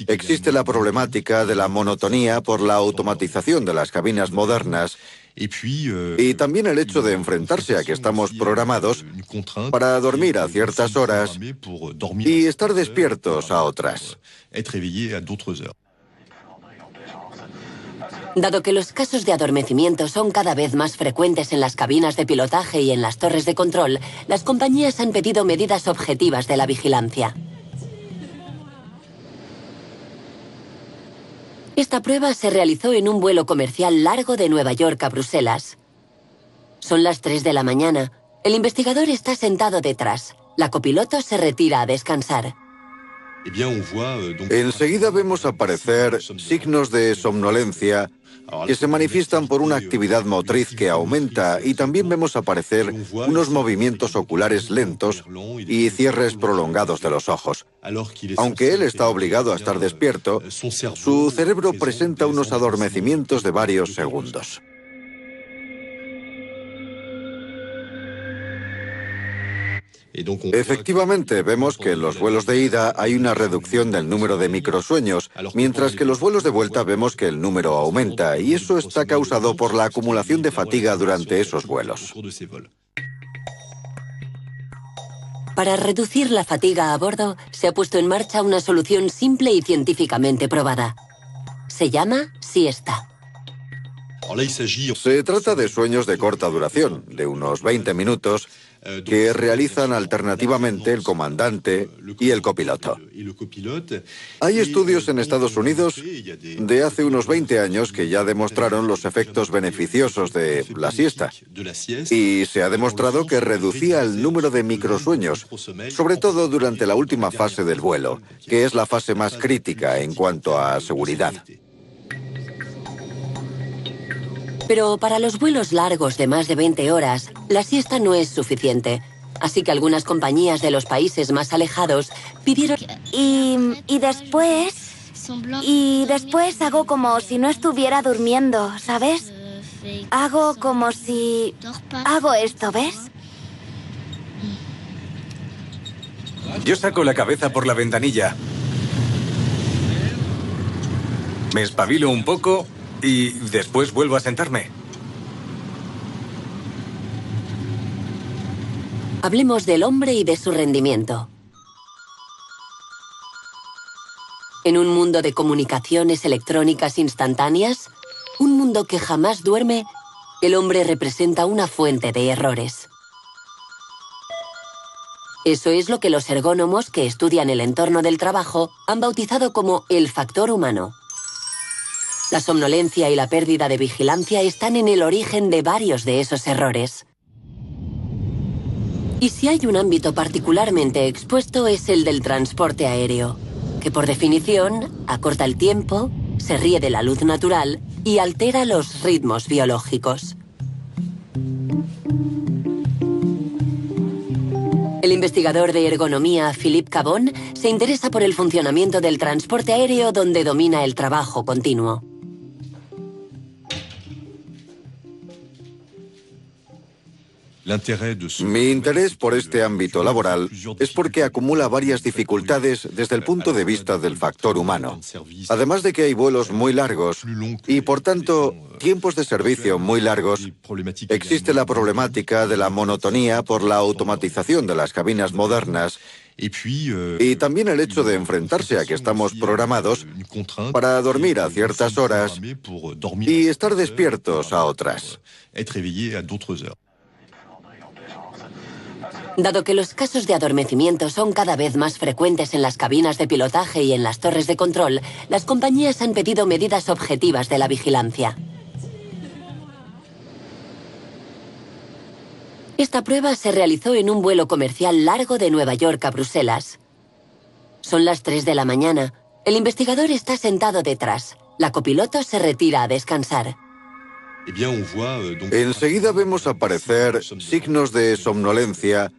existe la problemática de la monotonía por la automatización de las cabinas modernas y también el hecho de enfrentarse a que estamos programados para dormir a ciertas horas y estar despiertos a otras. Dado que los casos de adormecimiento son cada vez más frecuentes en las cabinas de pilotaje y en las torres de control, las compañías han pedido medidas objetivas de la vigilancia. Esta prueba se realizó en un vuelo comercial largo de Nueva York a Bruselas. Son las 3 de la mañana. El investigador está sentado detrás. La copiloto se retira a descansar. Enseguida vemos aparecer signos de somnolencia que se manifiestan por una actividad motriz que aumenta, y también vemos aparecer unos movimientos oculares lentos y cierres prolongados de los ojos. Aunque él está obligado a estar despierto, su cerebro presenta unos adormecimientos de varios segundos. Efectivamente, vemos que en los vuelos de ida hay una reducción del número de microsueños, mientras que en los vuelos de vuelta vemos que el número aumenta, y eso está causado por la acumulación de fatiga durante esos vuelos. Para reducir la fatiga a bordo, se ha puesto en marcha una solución simple y científicamente probada. Se llama siesta. Se trata de sueños de corta duración, de unos 20 minutos, que realizan alternativamente el comandante y el copiloto. Hay estudios en Estados Unidos de hace unos 20 años que ya demostraron los efectos beneficiosos de la siesta. Y se ha demostrado que reducía el número de microsueños, sobre todo durante la última fase del vuelo, que es la fase más crítica en cuanto a seguridad. Pero para los vuelos largos de más de 20 horas, la siesta no es suficiente. Así que algunas compañías de los países más alejados pidieron... Y después hago como si no estuviera durmiendo, ¿sabes? Hago como si... Hago esto, ¿ves? Yo saco la cabeza por la ventanilla. Me espabilo un poco y después vuelvo a sentarme. Hablemos del hombre y de su rendimiento. En un mundo de comunicaciones electrónicas instantáneas, un mundo que jamás duerme, el hombre representa una fuente de errores. Eso es lo que los ergónomos que estudian el entorno del trabajo han bautizado como el factor humano. La somnolencia y la pérdida de vigilancia están en el origen de varios de esos errores. Y si hay un ámbito particularmente expuesto es el del transporte aéreo, que por definición acorta el tiempo, se ríe de la luz natural y altera los ritmos biológicos. El investigador de ergonomía Philippe Cabon se interesa por el funcionamiento del transporte aéreo donde domina el trabajo continuo. Mi interés por este ámbito laboral es porque acumula varias dificultades desde el punto de vista del factor humano. Además de que hay vuelos muy largos y, por tanto, tiempos de servicio muy largos, existe la problemática de la monotonía por la automatización de las cabinas modernas y también el hecho de enfrentarse a que estamos programados para dormir a ciertas horas y estar despiertos a otras. Dado que los casos de adormecimiento son cada vez más frecuentes en las cabinas de pilotaje y en las torres de control, las compañías han pedido medidas objetivas de la vigilancia. Esta prueba se realizó en un vuelo comercial largo de Nueva York a Bruselas. Son las 3 de la mañana. El investigador está sentado detrás. La copiloto se retira a descansar. Enseguida vemos aparecer signos de somnolencia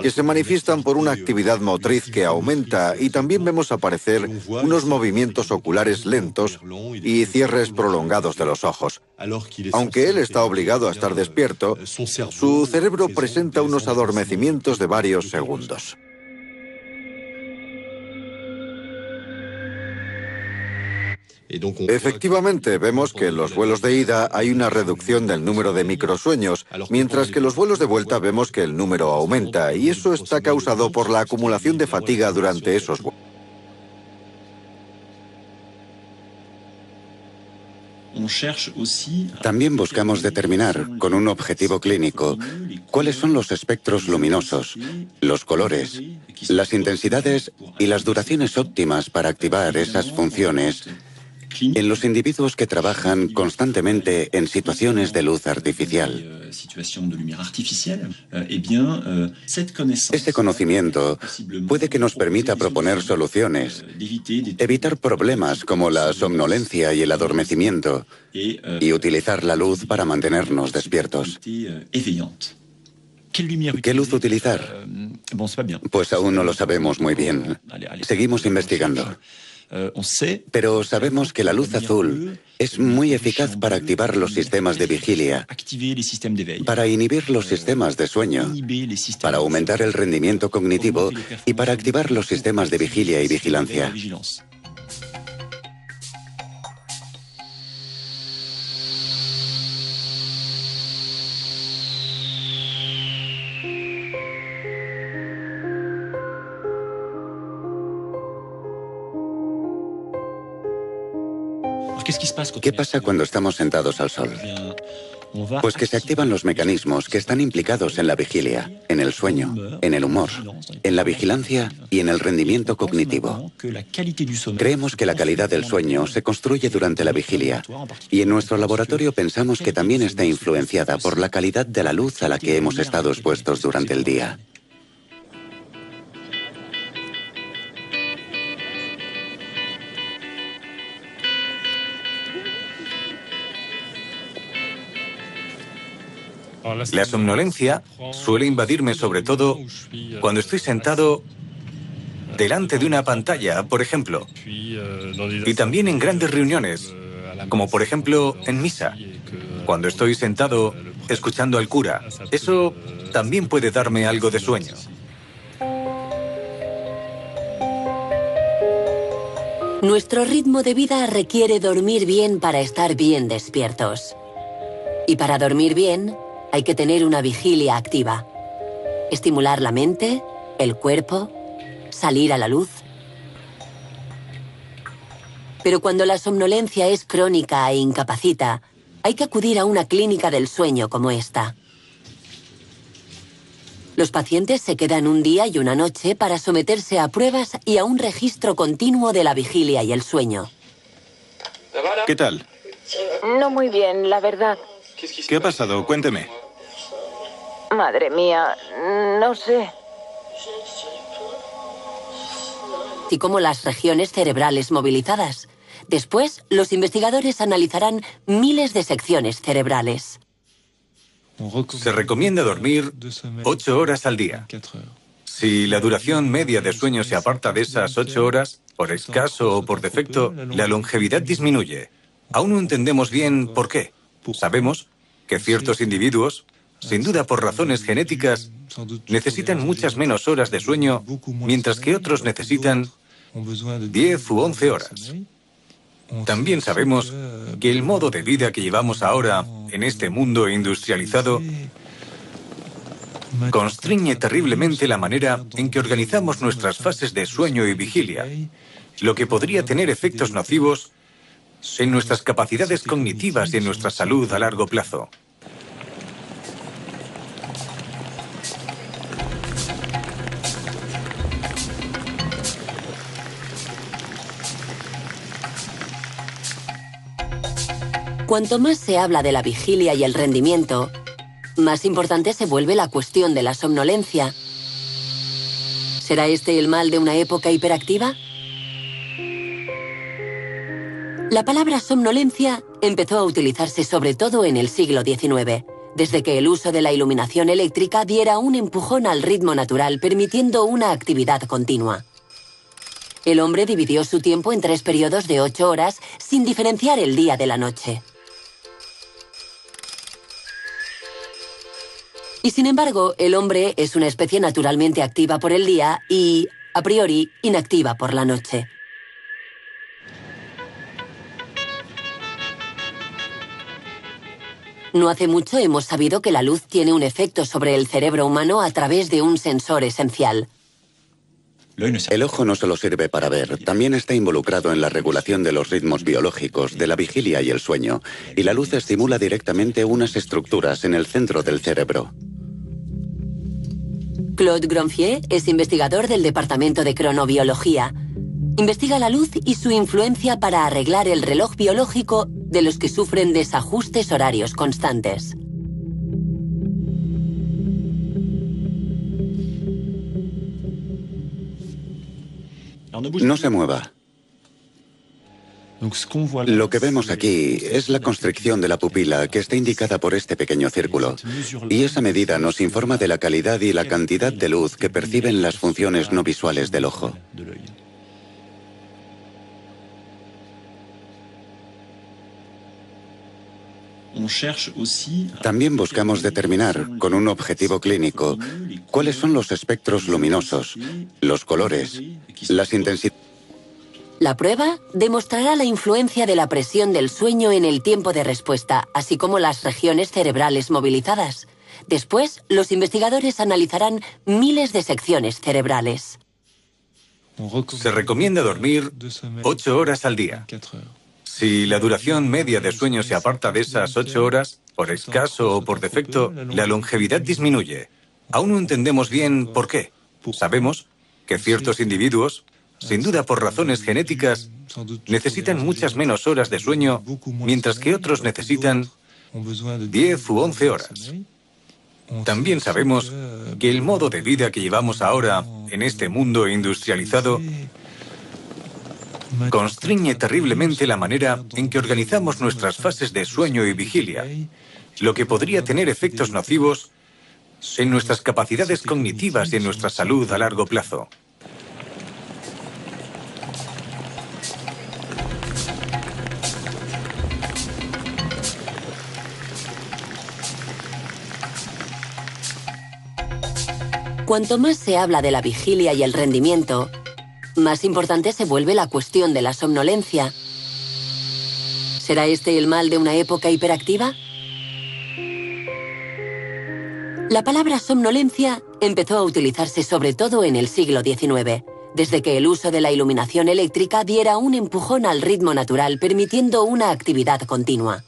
que se manifiestan por una actividad motriz que aumenta, y también vemos aparecer unos movimientos oculares lentos y cierres prolongados de los ojos. Aunque él está obligado a estar despierto, su cerebro presenta unos adormecimientos de varios segundos. Efectivamente, vemos que en los vuelos de ida hay una reducción del número de microsueños, mientras que en los vuelos de vuelta vemos que el número aumenta, y eso está causado por la acumulación de fatiga durante esos vuelos. También buscamos determinar, con un objetivo clínico, cuáles son los espectros luminosos, los colores, las intensidades y las duraciones óptimas para activar esas funciones en los individuos que trabajan constantemente en situaciones de luz artificial. Este conocimiento puede que nos permita proponer soluciones, evitar problemas como la somnolencia y el adormecimiento, y utilizar la luz para mantenernos despiertos. ¿Qué luz utilizar? Pues aún no lo sabemos muy bien. Seguimos investigando. Pero sabemos que la luz azul es muy eficaz para activar los sistemas de vigilia, para inhibir los sistemas de sueño, para aumentar el rendimiento cognitivo y para activar los sistemas de vigilia y vigilancia. ¿Qué pasa cuando estamos sentados al sol? Pues que se activan los mecanismos que están implicados en la vigilia, en el sueño, en el humor, en la vigilancia y en el rendimiento cognitivo. Creemos que la calidad del sueño se construye durante la vigilia y en nuestro laboratorio pensamos que también está influenciada por la calidad de la luz a la que hemos estado expuestos durante el día. La somnolencia suele invadirme sobre todo cuando estoy sentado delante de una pantalla, por ejemplo, y también en grandes reuniones, como por ejemplo en misa, cuando estoy sentado escuchando al cura. Eso también puede darme algo de sueño. Nuestro ritmo de vida requiere dormir bien para estar bien despiertos. Y para dormir bien, hay que tener una vigilia activa. Estimular la mente, el cuerpo, salir a la luz. Pero cuando la somnolencia es crónica e incapacita, hay que acudir a una clínica del sueño como esta. Los pacientes se quedan un día y una noche para someterse a pruebas y a un registro continuo de la vigilia y el sueño. ¿Qué tal? No muy bien, la verdad. ¿Qué ha pasado? Cuénteme. Madre mía, no sé. Y como las regiones cerebrales movilizadas. Después, los investigadores analizarán miles de secciones cerebrales. Se recomienda dormir 8 horas al día. Si la duración media de sueño se aparta de esas 8 horas, por escaso o por defecto, la longevidad disminuye. Aún no entendemos bien por qué. Sabemos que ciertos individuos, sin duda por razones genéticas, necesitan muchas menos horas de sueño, mientras que otros necesitan 10 u 11 horas. También sabemos que el modo de vida que llevamos ahora en este mundo industrializado constriñe terriblemente la manera en que organizamos nuestras fases de sueño y vigilia, lo que podría tener efectos nocivos en nuestras capacidades cognitivas y en nuestra salud a largo plazo. Cuanto más se habla de la vigilia y el rendimiento, más importante se vuelve la cuestión de la somnolencia. ¿Será este el mal de una época hiperactiva? La palabra somnolencia empezó a utilizarse sobre todo en el siglo XIX, desde que el uso de la iluminación eléctrica diera un empujón al ritmo natural, permitiendo una actividad continua. El hombre dividió su tiempo en 3 periodos de 8 horas, sin diferenciar el día de la noche. Y sin embargo, el hombre es una especie naturalmente activa por el día y, a priori, inactiva por la noche. No hace mucho hemos sabido que la luz tiene un efecto sobre el cerebro humano a través de un sensor esencial. El ojo no solo sirve para ver, también está involucrado en la regulación de los ritmos biológicos, de la vigilia y el sueño, y la luz estimula directamente unas estructuras en el centro del cerebro. Claude Gronfier es investigador del Departamento de Cronobiología. Investiga la luz y su influencia para arreglar el reloj biológico de los que sufren desajustes horarios constantes. No se mueva. Lo que vemos aquí es la constricción de la pupila que está indicada por este pequeño círculo. Y esa medida nos informa de la calidad y la cantidad de luz que perciben las funciones no visuales del ojo. También buscamos determinar, con un objetivo clínico, cuáles son los espectros luminosos, los colores, las intensidades. La prueba demostrará la influencia de la presión del sueño en el tiempo de respuesta, así como las regiones cerebrales movilizadas. Después, los investigadores analizarán miles de secciones cerebrales. Se recomienda dormir 8 horas al día. Si la duración media de sueño se aparta de esas 8 horas, por escaso o por defecto, la longevidad disminuye. Aún no entendemos bien por qué. Sabemos que ciertos individuos, sin duda por razones genéticas, necesitan muchas menos horas de sueño, mientras que otros necesitan 10 u 11 horas. También sabemos que el modo de vida que llevamos ahora en este mundo industrializado constriñe terriblemente la manera en que organizamos nuestras fases de sueño y vigilia, lo que podría tener efectos nocivos en nuestras capacidades cognitivas y en nuestra salud a largo plazo. Cuanto más se habla de la vigilia y el rendimiento, más importante se vuelve la cuestión de la somnolencia. ¿Será este el mal de una época hiperactiva? La palabra somnolencia empezó a utilizarse sobre todo en el siglo XIX, desde que el uso de la iluminación eléctrica diera un empujón al ritmo natural, permitiendo una actividad continua.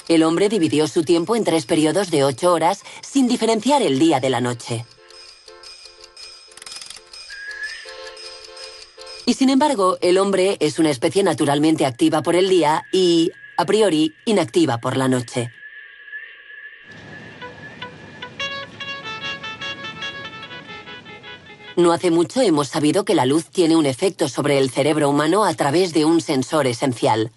El hombre dividió su tiempo en 3 periodos de 8 horas, sin diferenciar el día de la noche. Y sin embargo, el hombre es una especie naturalmente activa por el día y, a priori, inactiva por la noche. No hace mucho hemos sabido que la luz tiene un efecto sobre el cerebro humano a través de un sensor esencial.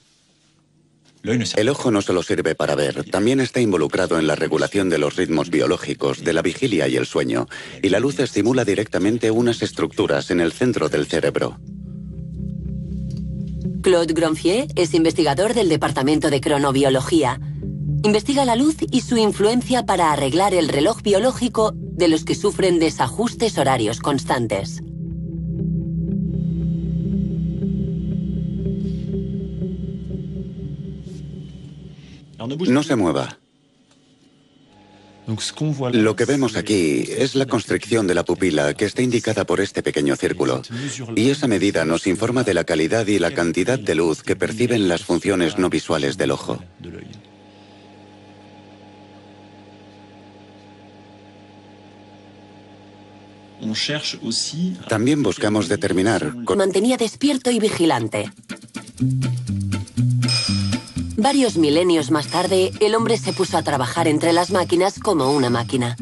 El ojo no solo sirve para ver, también está involucrado en la regulación de los ritmos biológicos, de la vigilia y el sueño, y la luz estimula directamente unas estructuras en el centro del cerebro. Claude Gronfier es investigador del Departamento de Cronobiología. Investiga la luz y su influencia para arreglar el reloj biológico de los que sufren desajustes horarios constantes. No se mueva. Lo que vemos aquí es la constricción de la pupila que está indicada por este pequeño círculo. Y esa medida nos informa de la calidad y la cantidad de luz que perciben las funciones no visuales del ojo. También buscamos determinar... Mantenía despierto y vigilante. Varios milenios más tarde, el hombre se puso a trabajar entre las máquinas como una máquina.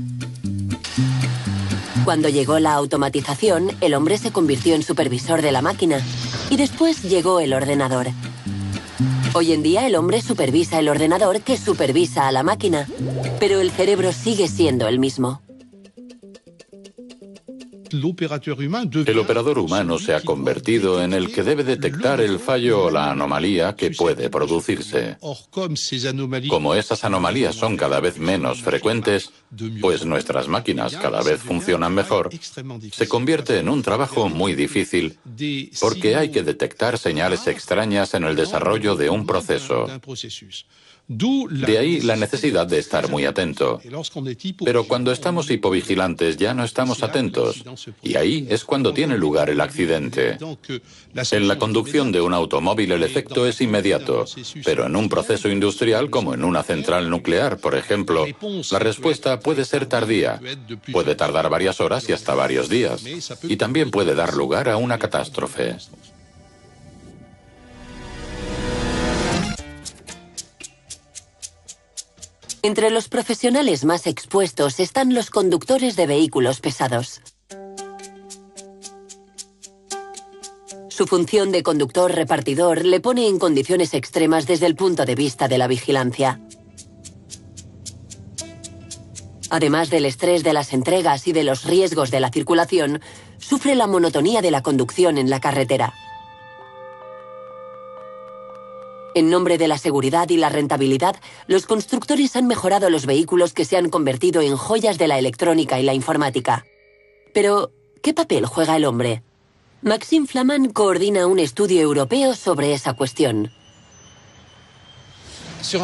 Cuando llegó la automatización, el hombre se convirtió en supervisor de la máquina. Y después llegó el ordenador. Hoy en día el hombre supervisa el ordenador que supervisa a la máquina. Pero el cerebro sigue siendo el mismo. El operador humano se ha convertido en el que debe detectar el fallo o la anomalía que puede producirse. Como esas anomalías son cada vez menos frecuentes, pues nuestras máquinas cada vez funcionan mejor, se convierte en un trabajo muy difícil porque hay que detectar señales extrañas en el desarrollo de un proceso. De ahí la necesidad de estar muy atento. Pero cuando estamos hipovigilantes ya no estamos atentos, y ahí es cuando tiene lugar el accidente. En la conducción de un automóvil el efecto es inmediato, pero en un proceso industrial como en una central nuclear, por ejemplo, la respuesta puede ser tardía. Puede tardar varias horas y hasta varios días, y también puede dar lugar a una catástrofe. Entre los profesionales más expuestos están los conductores de vehículos pesados. Su función de conductor repartidor le pone en condiciones extremas desde el punto de vista de la vigilancia. Además del estrés de las entregas y de los riesgos de la circulación, sufre la monotonía de la conducción en la carretera. En nombre de la seguridad y la rentabilidad, los constructores han mejorado los vehículos que se han convertido en joyas de la electrónica y la informática. Pero, ¿qué papel juega el hombre? Maxime Flamand coordina un estudio europeo sobre esa cuestión.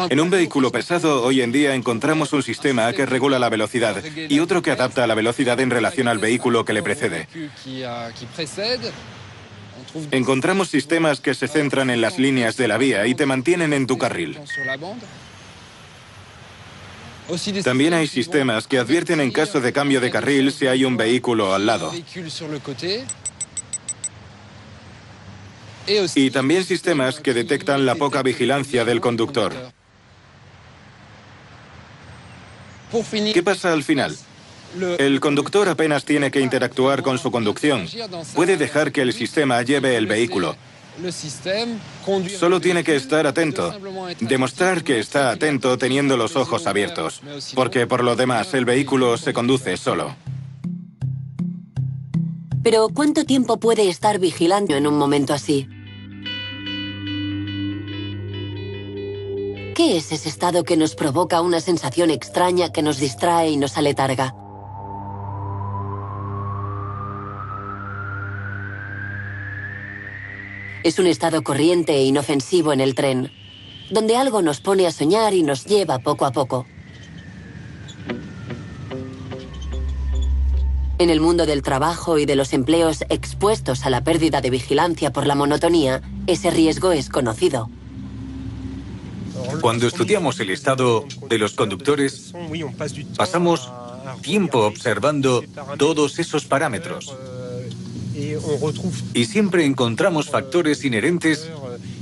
En un vehículo pesado, hoy en día encontramos un sistema que regula la velocidad y otro que adapta la velocidad en relación al vehículo que le precede. Encontramos sistemas que se centran en las líneas de la vía y te mantienen en tu carril. También hay sistemas que advierten en caso de cambio de carril si hay un vehículo al lado. Y también sistemas que detectan la poca vigilancia del conductor. ¿Qué pasa al final? El conductor apenas tiene que interactuar con su conducción. Puede dejar que el sistema lleve el vehículo. Solo tiene que estar atento. Demostrar que está atento teniendo los ojos abiertos. Porque por lo demás, el vehículo se conduce solo. Pero, ¿cuánto tiempo puede estar vigilando en un momento así? ¿Qué es ese estado que nos provoca una sensación extraña que nos distrae y nos aletarga? Es un estado corriente e inofensivo en el tren, donde algo nos pone a soñar y nos lleva poco a poco. En el mundo del trabajo y de los empleos expuestos a la pérdida de vigilancia por la monotonía, ese riesgo es conocido. Cuando estudiamos el estado de los conductores, pasamos tiempo observando todos esos parámetros. Y siempre encontramos factores inherentes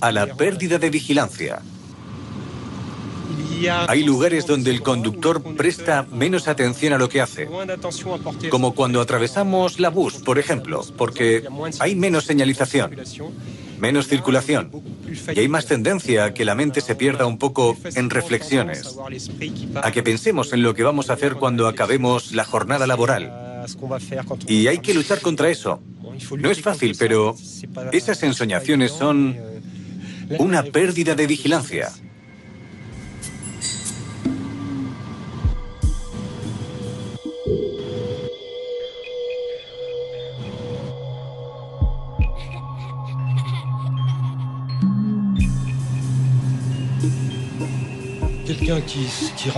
a la pérdida de vigilancia. Hay lugares donde el conductor presta menos atención a lo que hace, como cuando atravesamos la bus, por ejemplo, porque hay menos señalización, menos circulación, y hay más tendencia a que la mente se pierda un poco en reflexiones, a que pensemos en lo que vamos a hacer cuando acabemos la jornada laboral. Y hay que luchar contra eso. No es fácil, pero esas ensoñaciones son una pérdida de vigilancia.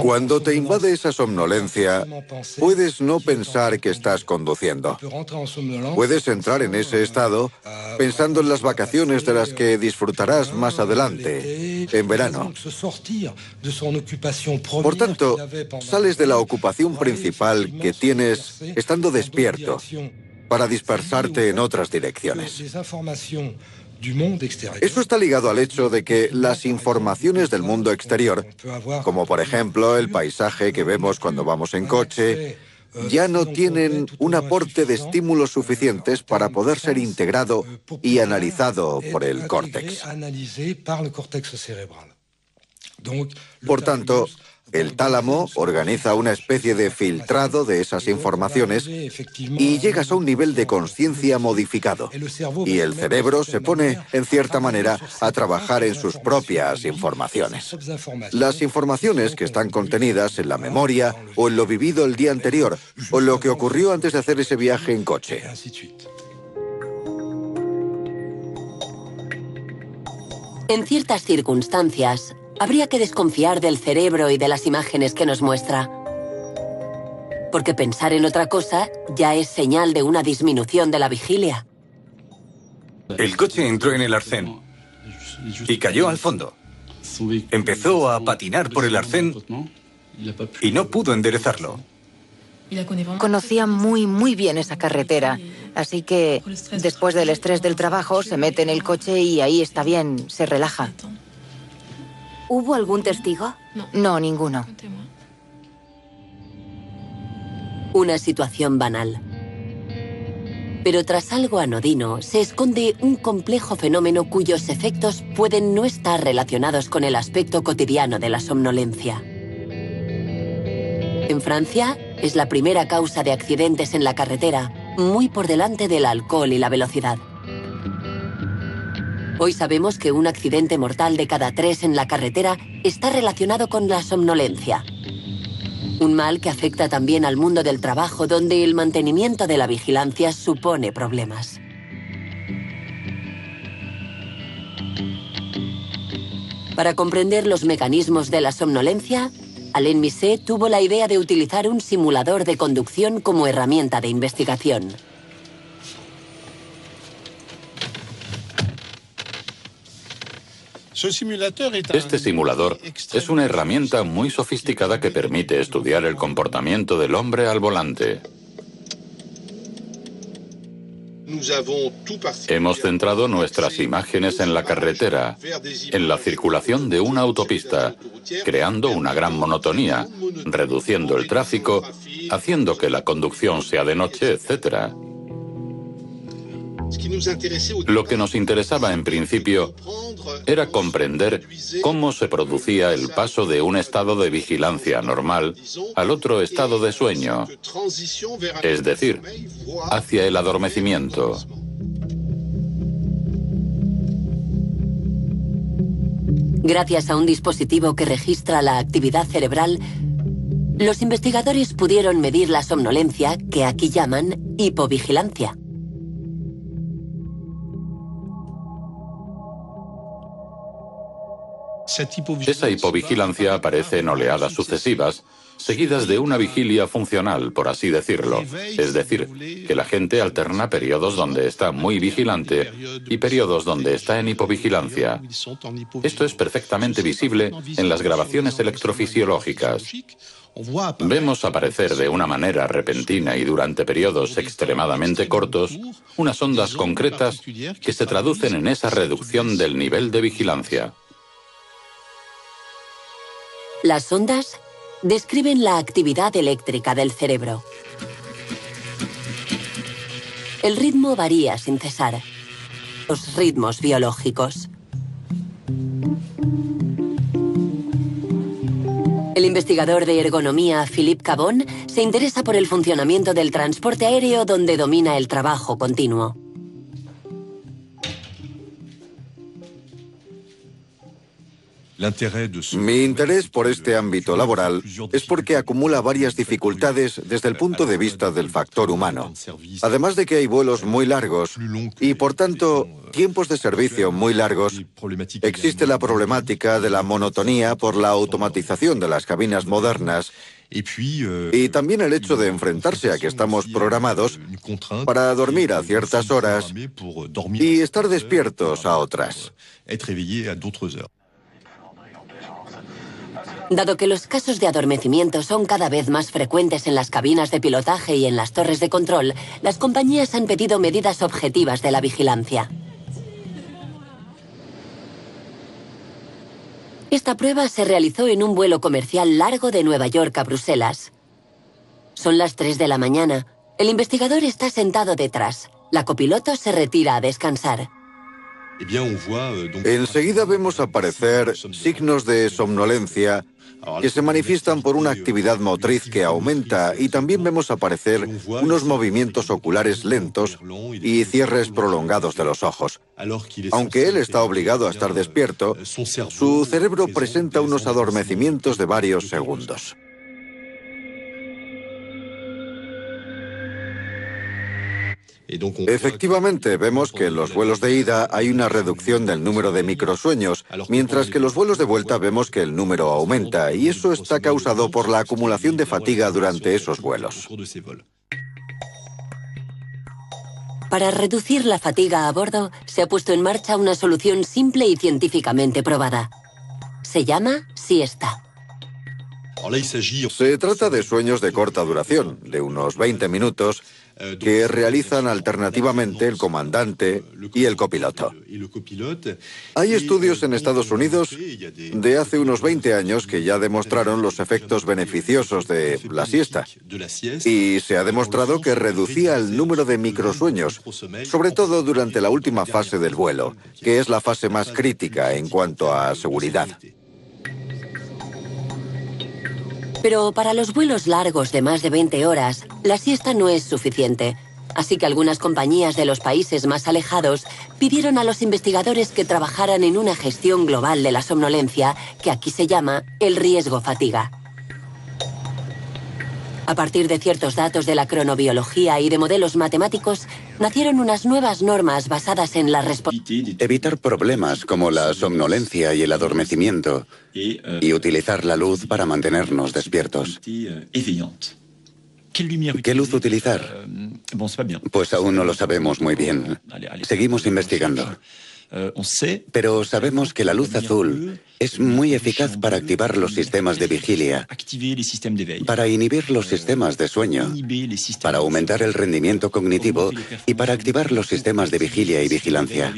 Cuando te invade esa somnolencia, puedes no pensar que estás conduciendo. Puedes entrar en ese estado pensando en las vacaciones de las que disfrutarás más adelante, en verano. Por tanto, sales de la ocupación principal que tienes estando despierto para dispersarte en otras direcciones. Eso está ligado al hecho de que las informaciones del mundo exterior, como por ejemplo el paisaje que vemos cuando vamos en coche, ya no tienen un aporte de estímulos suficientes para poder ser integrado y analizado por el córtex. Por tanto, el tálamo organiza una especie de filtrado de esas informaciones y llegas a un nivel de conciencia modificado. Y el cerebro se pone, en cierta manera, a trabajar en sus propias informaciones. Las informaciones que están contenidas en la memoria o en lo vivido el día anterior o lo que ocurrió antes de hacer ese viaje en coche. En ciertas circunstancias, habría que desconfiar del cerebro y de las imágenes que nos muestra. Porque pensar en otra cosa ya es señal de una disminución de la vigilia. El coche entró en el arcén y cayó al fondo. Empezó a patinar por el arcén y no pudo enderezarlo. Conocía muy bien esa carretera, así que después del estrés del trabajo se mete en el coche y ahí está bien, se relaja. ¿Hubo algún testigo? No, ninguno. Una situación banal. Pero tras algo anodino se esconde un complejo fenómeno cuyos efectos pueden no estar relacionados con el aspecto cotidiano de la somnolencia. En Francia es la primera causa de accidentes en la carretera, muy por delante del alcohol y la velocidad. Hoy sabemos que un accidente mortal de cada 3 en la carretera está relacionado con la somnolencia. Un mal que afecta también al mundo del trabajo, donde el mantenimiento de la vigilancia supone problemas. Para comprender los mecanismos de la somnolencia, Alain Misset tuvo la idea de utilizar un simulador de conducción como herramienta de investigación. Este simulador es una herramienta muy sofisticada que permite estudiar el comportamiento del hombre al volante. Hemos centrado nuestras imágenes en la carretera, en la circulación de una autopista, creando una gran monotonía, reduciendo el tráfico, haciendo que la conducción sea de noche, etc. Lo que nos interesaba en principio era comprender cómo se producía el paso de un estado de vigilancia normal al otro estado de sueño, es decir, hacia el adormecimiento. Gracias a un dispositivo que registra la actividad cerebral, los investigadores pudieron medir la somnolencia, que aquí llaman hipovigilancia. Esa hipovigilancia aparece en oleadas sucesivas, seguidas de una vigilia funcional, por así decirlo. Es decir, que la gente alterna periodos donde está muy vigilante y periodos donde está en hipovigilancia. Esto es perfectamente visible en las grabaciones electrofisiológicas. Vemos aparecer de una manera repentina y durante periodos extremadamente cortos unas ondas concretas que se traducen en esa reducción del nivel de vigilancia. Las ondas describen la actividad eléctrica del cerebro. El ritmo varía sin cesar. Los ritmos biológicos. El investigador de ergonomía Philippe Cabon se interesa por el funcionamiento del transporte aéreo, donde domina el trabajo continuo. Mi interés por este ámbito laboral es porque acumula varias dificultades desde el punto de vista del factor humano. Además de que hay vuelos muy largos y, por tanto, tiempos de servicio muy largos, existe la problemática de la monotonía por la automatización de las cabinas modernas y también el hecho de enfrentarse a que estamos programados para dormir a ciertas horas y estar despiertos a otras. Dado que los casos de adormecimiento son cada vez más frecuentes en las cabinas de pilotaje y en las torres de control, las compañías han pedido medidas objetivas de la vigilancia. Esta prueba se realizó en un vuelo comercial largo de Nueva York a Bruselas. Son las 3 de la mañana. El investigador está sentado detrás. La copiloto se retira a descansar. Enseguida vemos aparecer signos de somnolencia que se manifiestan por una actividad motriz que aumenta, y también vemos aparecer unos movimientos oculares lentos y cierres prolongados de los ojos. Aunque él está obligado a estar despierto, su cerebro presenta unos adormecimientos de varios segundos. Efectivamente, vemos que en los vuelos de ida hay una reducción del número de microsueños, mientras que en los vuelos de vuelta vemos que el número aumenta, y eso está causado por la acumulación de fatiga durante esos vuelos. Para reducir la fatiga a bordo, se ha puesto en marcha una solución simple y científicamente probada. Se llama siesta. Se trata de sueños de corta duración, de unos 20 minutos, que realizan alternativamente el comandante y el copiloto. Hay estudios en Estados Unidos de hace unos 20 años que ya demostraron los efectos beneficiosos de la siesta. Y se ha demostrado que reducía el número de microsueños, sobre todo durante la última fase del vuelo, que es la fase más crítica en cuanto a seguridad. Pero para los vuelos largos de más de 20 horas, la siesta no es suficiente. Así que algunas compañías de los países más alejados pidieron a los investigadores que trabajaran en una gestión global de la somnolencia, que aquí se llama el riesgo-fatiga. A partir de ciertos datos de la cronobiología y de modelos matemáticos, nacieron unas nuevas normas basadas en la Evitar problemas como la somnolencia y el adormecimiento, y utilizar la luz para mantenernos despiertos. ¿Qué luz utilizar? Pues aún no lo sabemos muy bien. Seguimos investigando. Pero sabemos que la luz azul es muy eficaz para activar los sistemas de vigilia, para inhibir los sistemas de sueño, para aumentar el rendimiento cognitivo y para activar los sistemas de vigilia y vigilancia.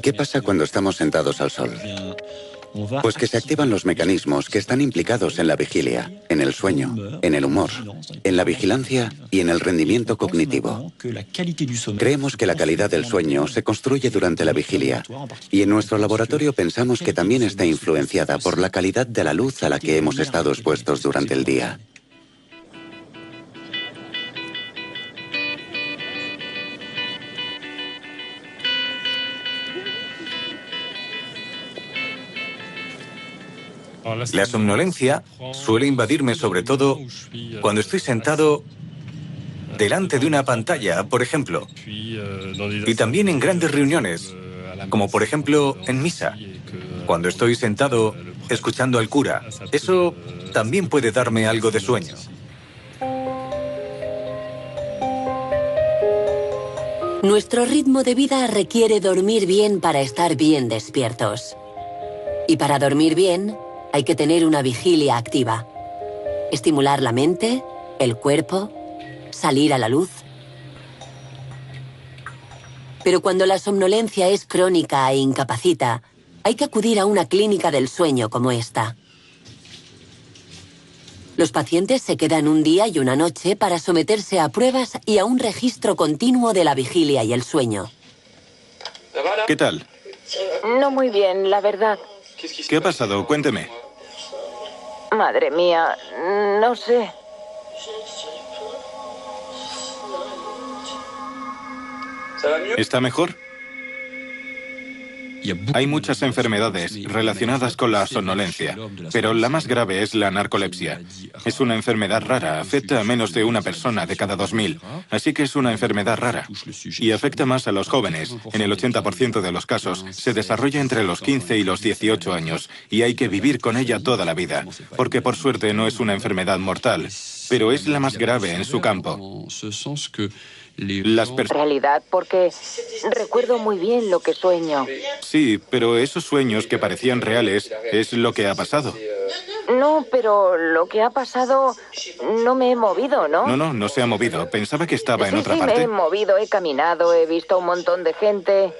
¿Qué pasa cuando estamos sentados al sol? Pues que se activan los mecanismos que están implicados en la vigilia, en el sueño, en el humor, en la vigilancia y en el rendimiento cognitivo. Creemos que la calidad del sueño se construye durante la vigilia, y en nuestro laboratorio pensamos que también está influenciada por la calidad de la luz a la que hemos estado expuestos durante el día. La somnolencia suele invadirme sobre todo cuando estoy sentado delante de una pantalla, por ejemplo, y también en grandes reuniones, como por ejemplo en misa, cuando estoy sentado escuchando al cura. Eso también puede darme algo de sueño. Nuestro ritmo de vida requiere dormir bien para estar bien despiertos. Y para dormir bien, hay que tener una vigilia activa. Estimular la mente, el cuerpo, salir a la luz. Pero cuando la somnolencia es crónica e incapacita, hay que acudir a una clínica del sueño como esta. Los pacientes se quedan un día y una noche para someterse a pruebas y a un registro continuo de la vigilia y el sueño. ¿Qué tal? No muy bien, la verdad. ¿Qué ha pasado? Cuénteme. Madre mía, no sé. ¿Está mejor? Hay muchas enfermedades relacionadas con la somnolencia, pero la más grave es la narcolepsia. Es una enfermedad rara, afecta a menos de una persona de cada 2000, así que es una enfermedad rara. Y afecta más a los jóvenes. En el 80% de los casos se desarrolla entre los 15 y los 18 años, y hay que vivir con ella toda la vida, porque por suerte no es una enfermedad mortal, pero es la más grave en su campo. Realidad, porque recuerdo muy bien lo que sueño. Sí, pero esos sueños que parecían reales es lo que ha pasado. No, pero lo que ha pasado no me he movido, ¿no? No se ha movido. Pensaba que estaba en otra Sí, parte. me he movido, he caminado, he visto un montón de gente.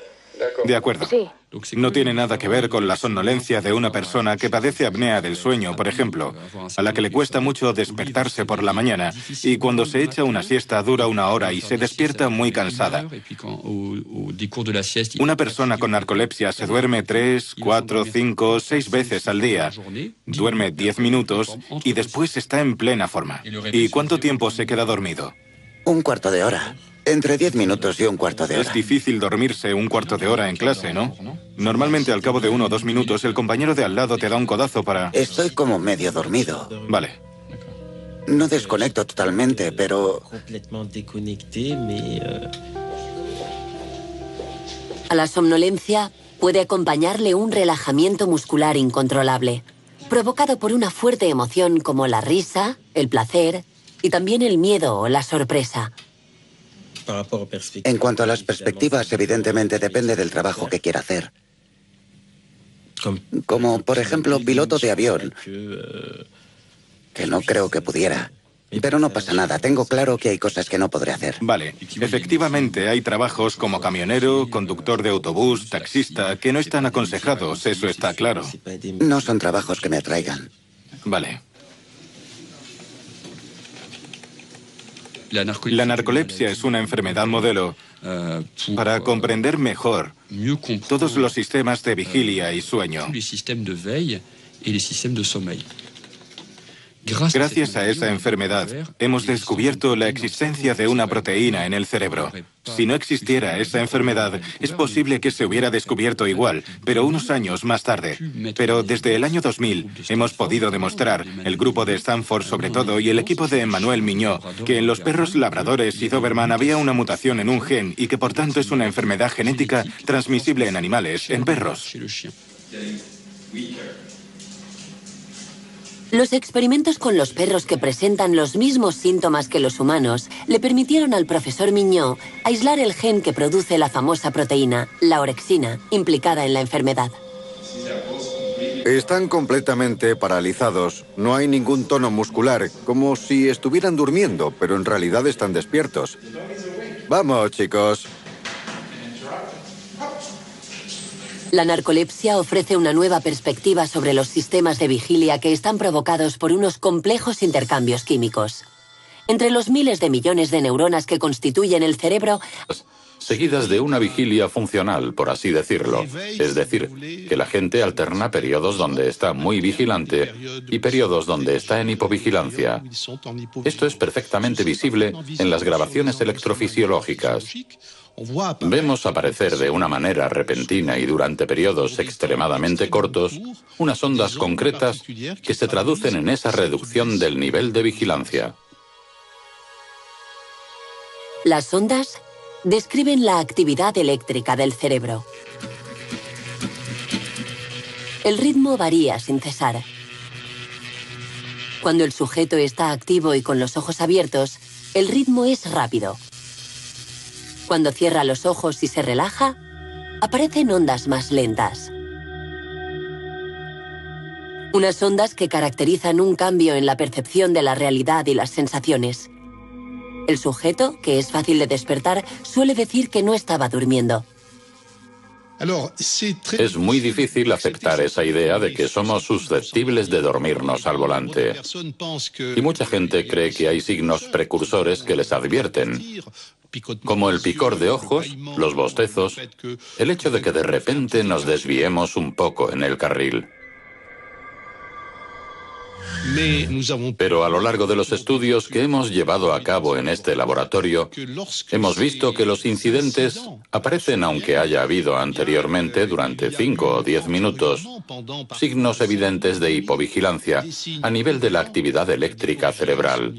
De acuerdo. Sí. No tiene nada que ver con la somnolencia de una persona que padece apnea del sueño, por ejemplo, a la que le cuesta mucho despertarse por la mañana y cuando se echa una siesta dura 1 hora y se despierta muy cansada. Una persona con narcolepsia se duerme 3, 4, 5, 6 veces al día, duerme 10 minutos y después está en plena forma. ¿Y cuánto tiempo se queda dormido? Un cuarto de hora. Entre 10 minutos y un cuarto de hora. Es difícil dormirse un cuarto de hora en clase, ¿no? Normalmente al cabo de 1 o 2 minutos el compañero de al lado te da un codazo para... Estoy como medio dormido. Vale. No desconecto totalmente, pero... A la somnolencia puede acompañarle un relajamiento muscular incontrolable, provocado por una fuerte emoción como la risa, el placer y también el miedo o la sorpresa. En cuanto a las perspectivas, evidentemente depende del trabajo que quiera hacer. Como, por ejemplo, piloto de avión, que no creo que pudiera. Pero no pasa nada, tengo claro que hay cosas que no podré hacer. Vale, efectivamente hay trabajos como camionero, conductor de autobús, taxista, que no están aconsejados, eso está claro. No son trabajos que me atraigan. Vale. La narcolepsia es una enfermedad modelo para comprender mejor todos los sistemas de vigilia y sueño. Gracias a esa enfermedad, hemos descubierto la existencia de una proteína en el cerebro. Si no existiera esa enfermedad, es posible que se hubiera descubierto igual, pero unos años más tarde. Pero desde el año 2000 hemos podido demostrar, el grupo de Stanford sobre todo y el equipo de Emmanuel Mignot, que en los perros labradores y Doberman había una mutación en un gen y que por tanto es una enfermedad genética transmisible en animales, en perros. Los experimentos con los perros que presentan los mismos síntomas que los humanos le permitieron al profesor Mignot aislar el gen que produce la famosa proteína, la orexina, implicada en la enfermedad. Están completamente paralizados. No hay ningún tono muscular, como si estuvieran durmiendo, pero en realidad están despiertos. Vamos, chicos. La narcolepsia ofrece una nueva perspectiva sobre los sistemas de vigilia que están provocados por unos complejos intercambios químicos. Entre los miles de millones de neuronas que constituyen el cerebro, seguidas de una vigilia funcional, por así decirlo. Es decir, que la gente alterna periodos donde está muy vigilante y periodos donde está en hipovigilancia. Esto es perfectamente visible en las grabaciones electrofisiológicas. Vemos aparecer de una manera repentina y durante periodos extremadamente cortos unas ondas concretas que se traducen en esa reducción del nivel de vigilancia. Las ondas describen la actividad eléctrica del cerebro. El ritmo varía sin cesar. Cuando el sujeto está activo y con los ojos abiertos, el ritmo es rápido. Cuando cierra los ojos y se relaja, aparecen ondas más lentas. Unas ondas que caracterizan un cambio en la percepción de la realidad y las sensaciones. El sujeto, que es fácil de despertar, suele decir que no estaba durmiendo. Es muy difícil aceptar esa idea de que somos susceptibles de dormirnos al volante. Y mucha gente cree que hay signos precursores que les advierten, como el picor de ojos, los bostezos, el hecho de que de repente nos desviemos un poco en el carril. Pero a lo largo de los estudios que hemos llevado a cabo en este laboratorio, hemos visto que los incidentes aparecen aunque haya habido anteriormente, durante 5 o 10 minutos, signos evidentes de hipovigilancia a nivel de la actividad eléctrica cerebral.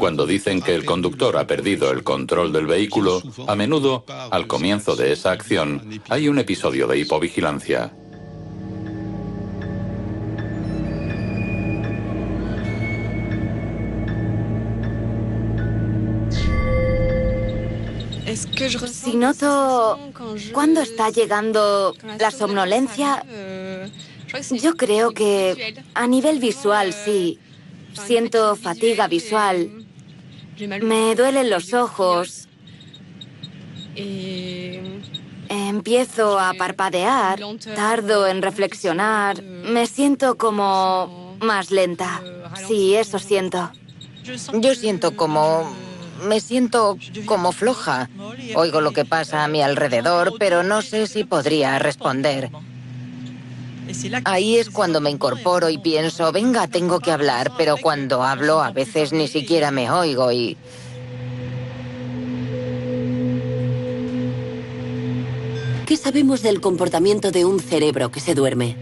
Cuando dicen que el conductor ha perdido el control del vehículo, a menudo, al comienzo de esa acción, hay un episodio de hipovigilancia. Si noto cuándo está llegando la somnolencia, yo creo que a nivel visual sí. Siento fatiga visual. Me duelen los ojos. Empiezo a parpadear, tardo en reflexionar, me siento como más lenta. Sí, eso siento. Yo siento como... me siento como floja. Oigo lo que pasa a mi alrededor, pero no sé si podría responder. Ahí es cuando me incorporo y pienso, venga, tengo que hablar, pero cuando hablo a veces ni siquiera me oigo y... ¿Qué sabemos del comportamiento de un cerebro que se duerme?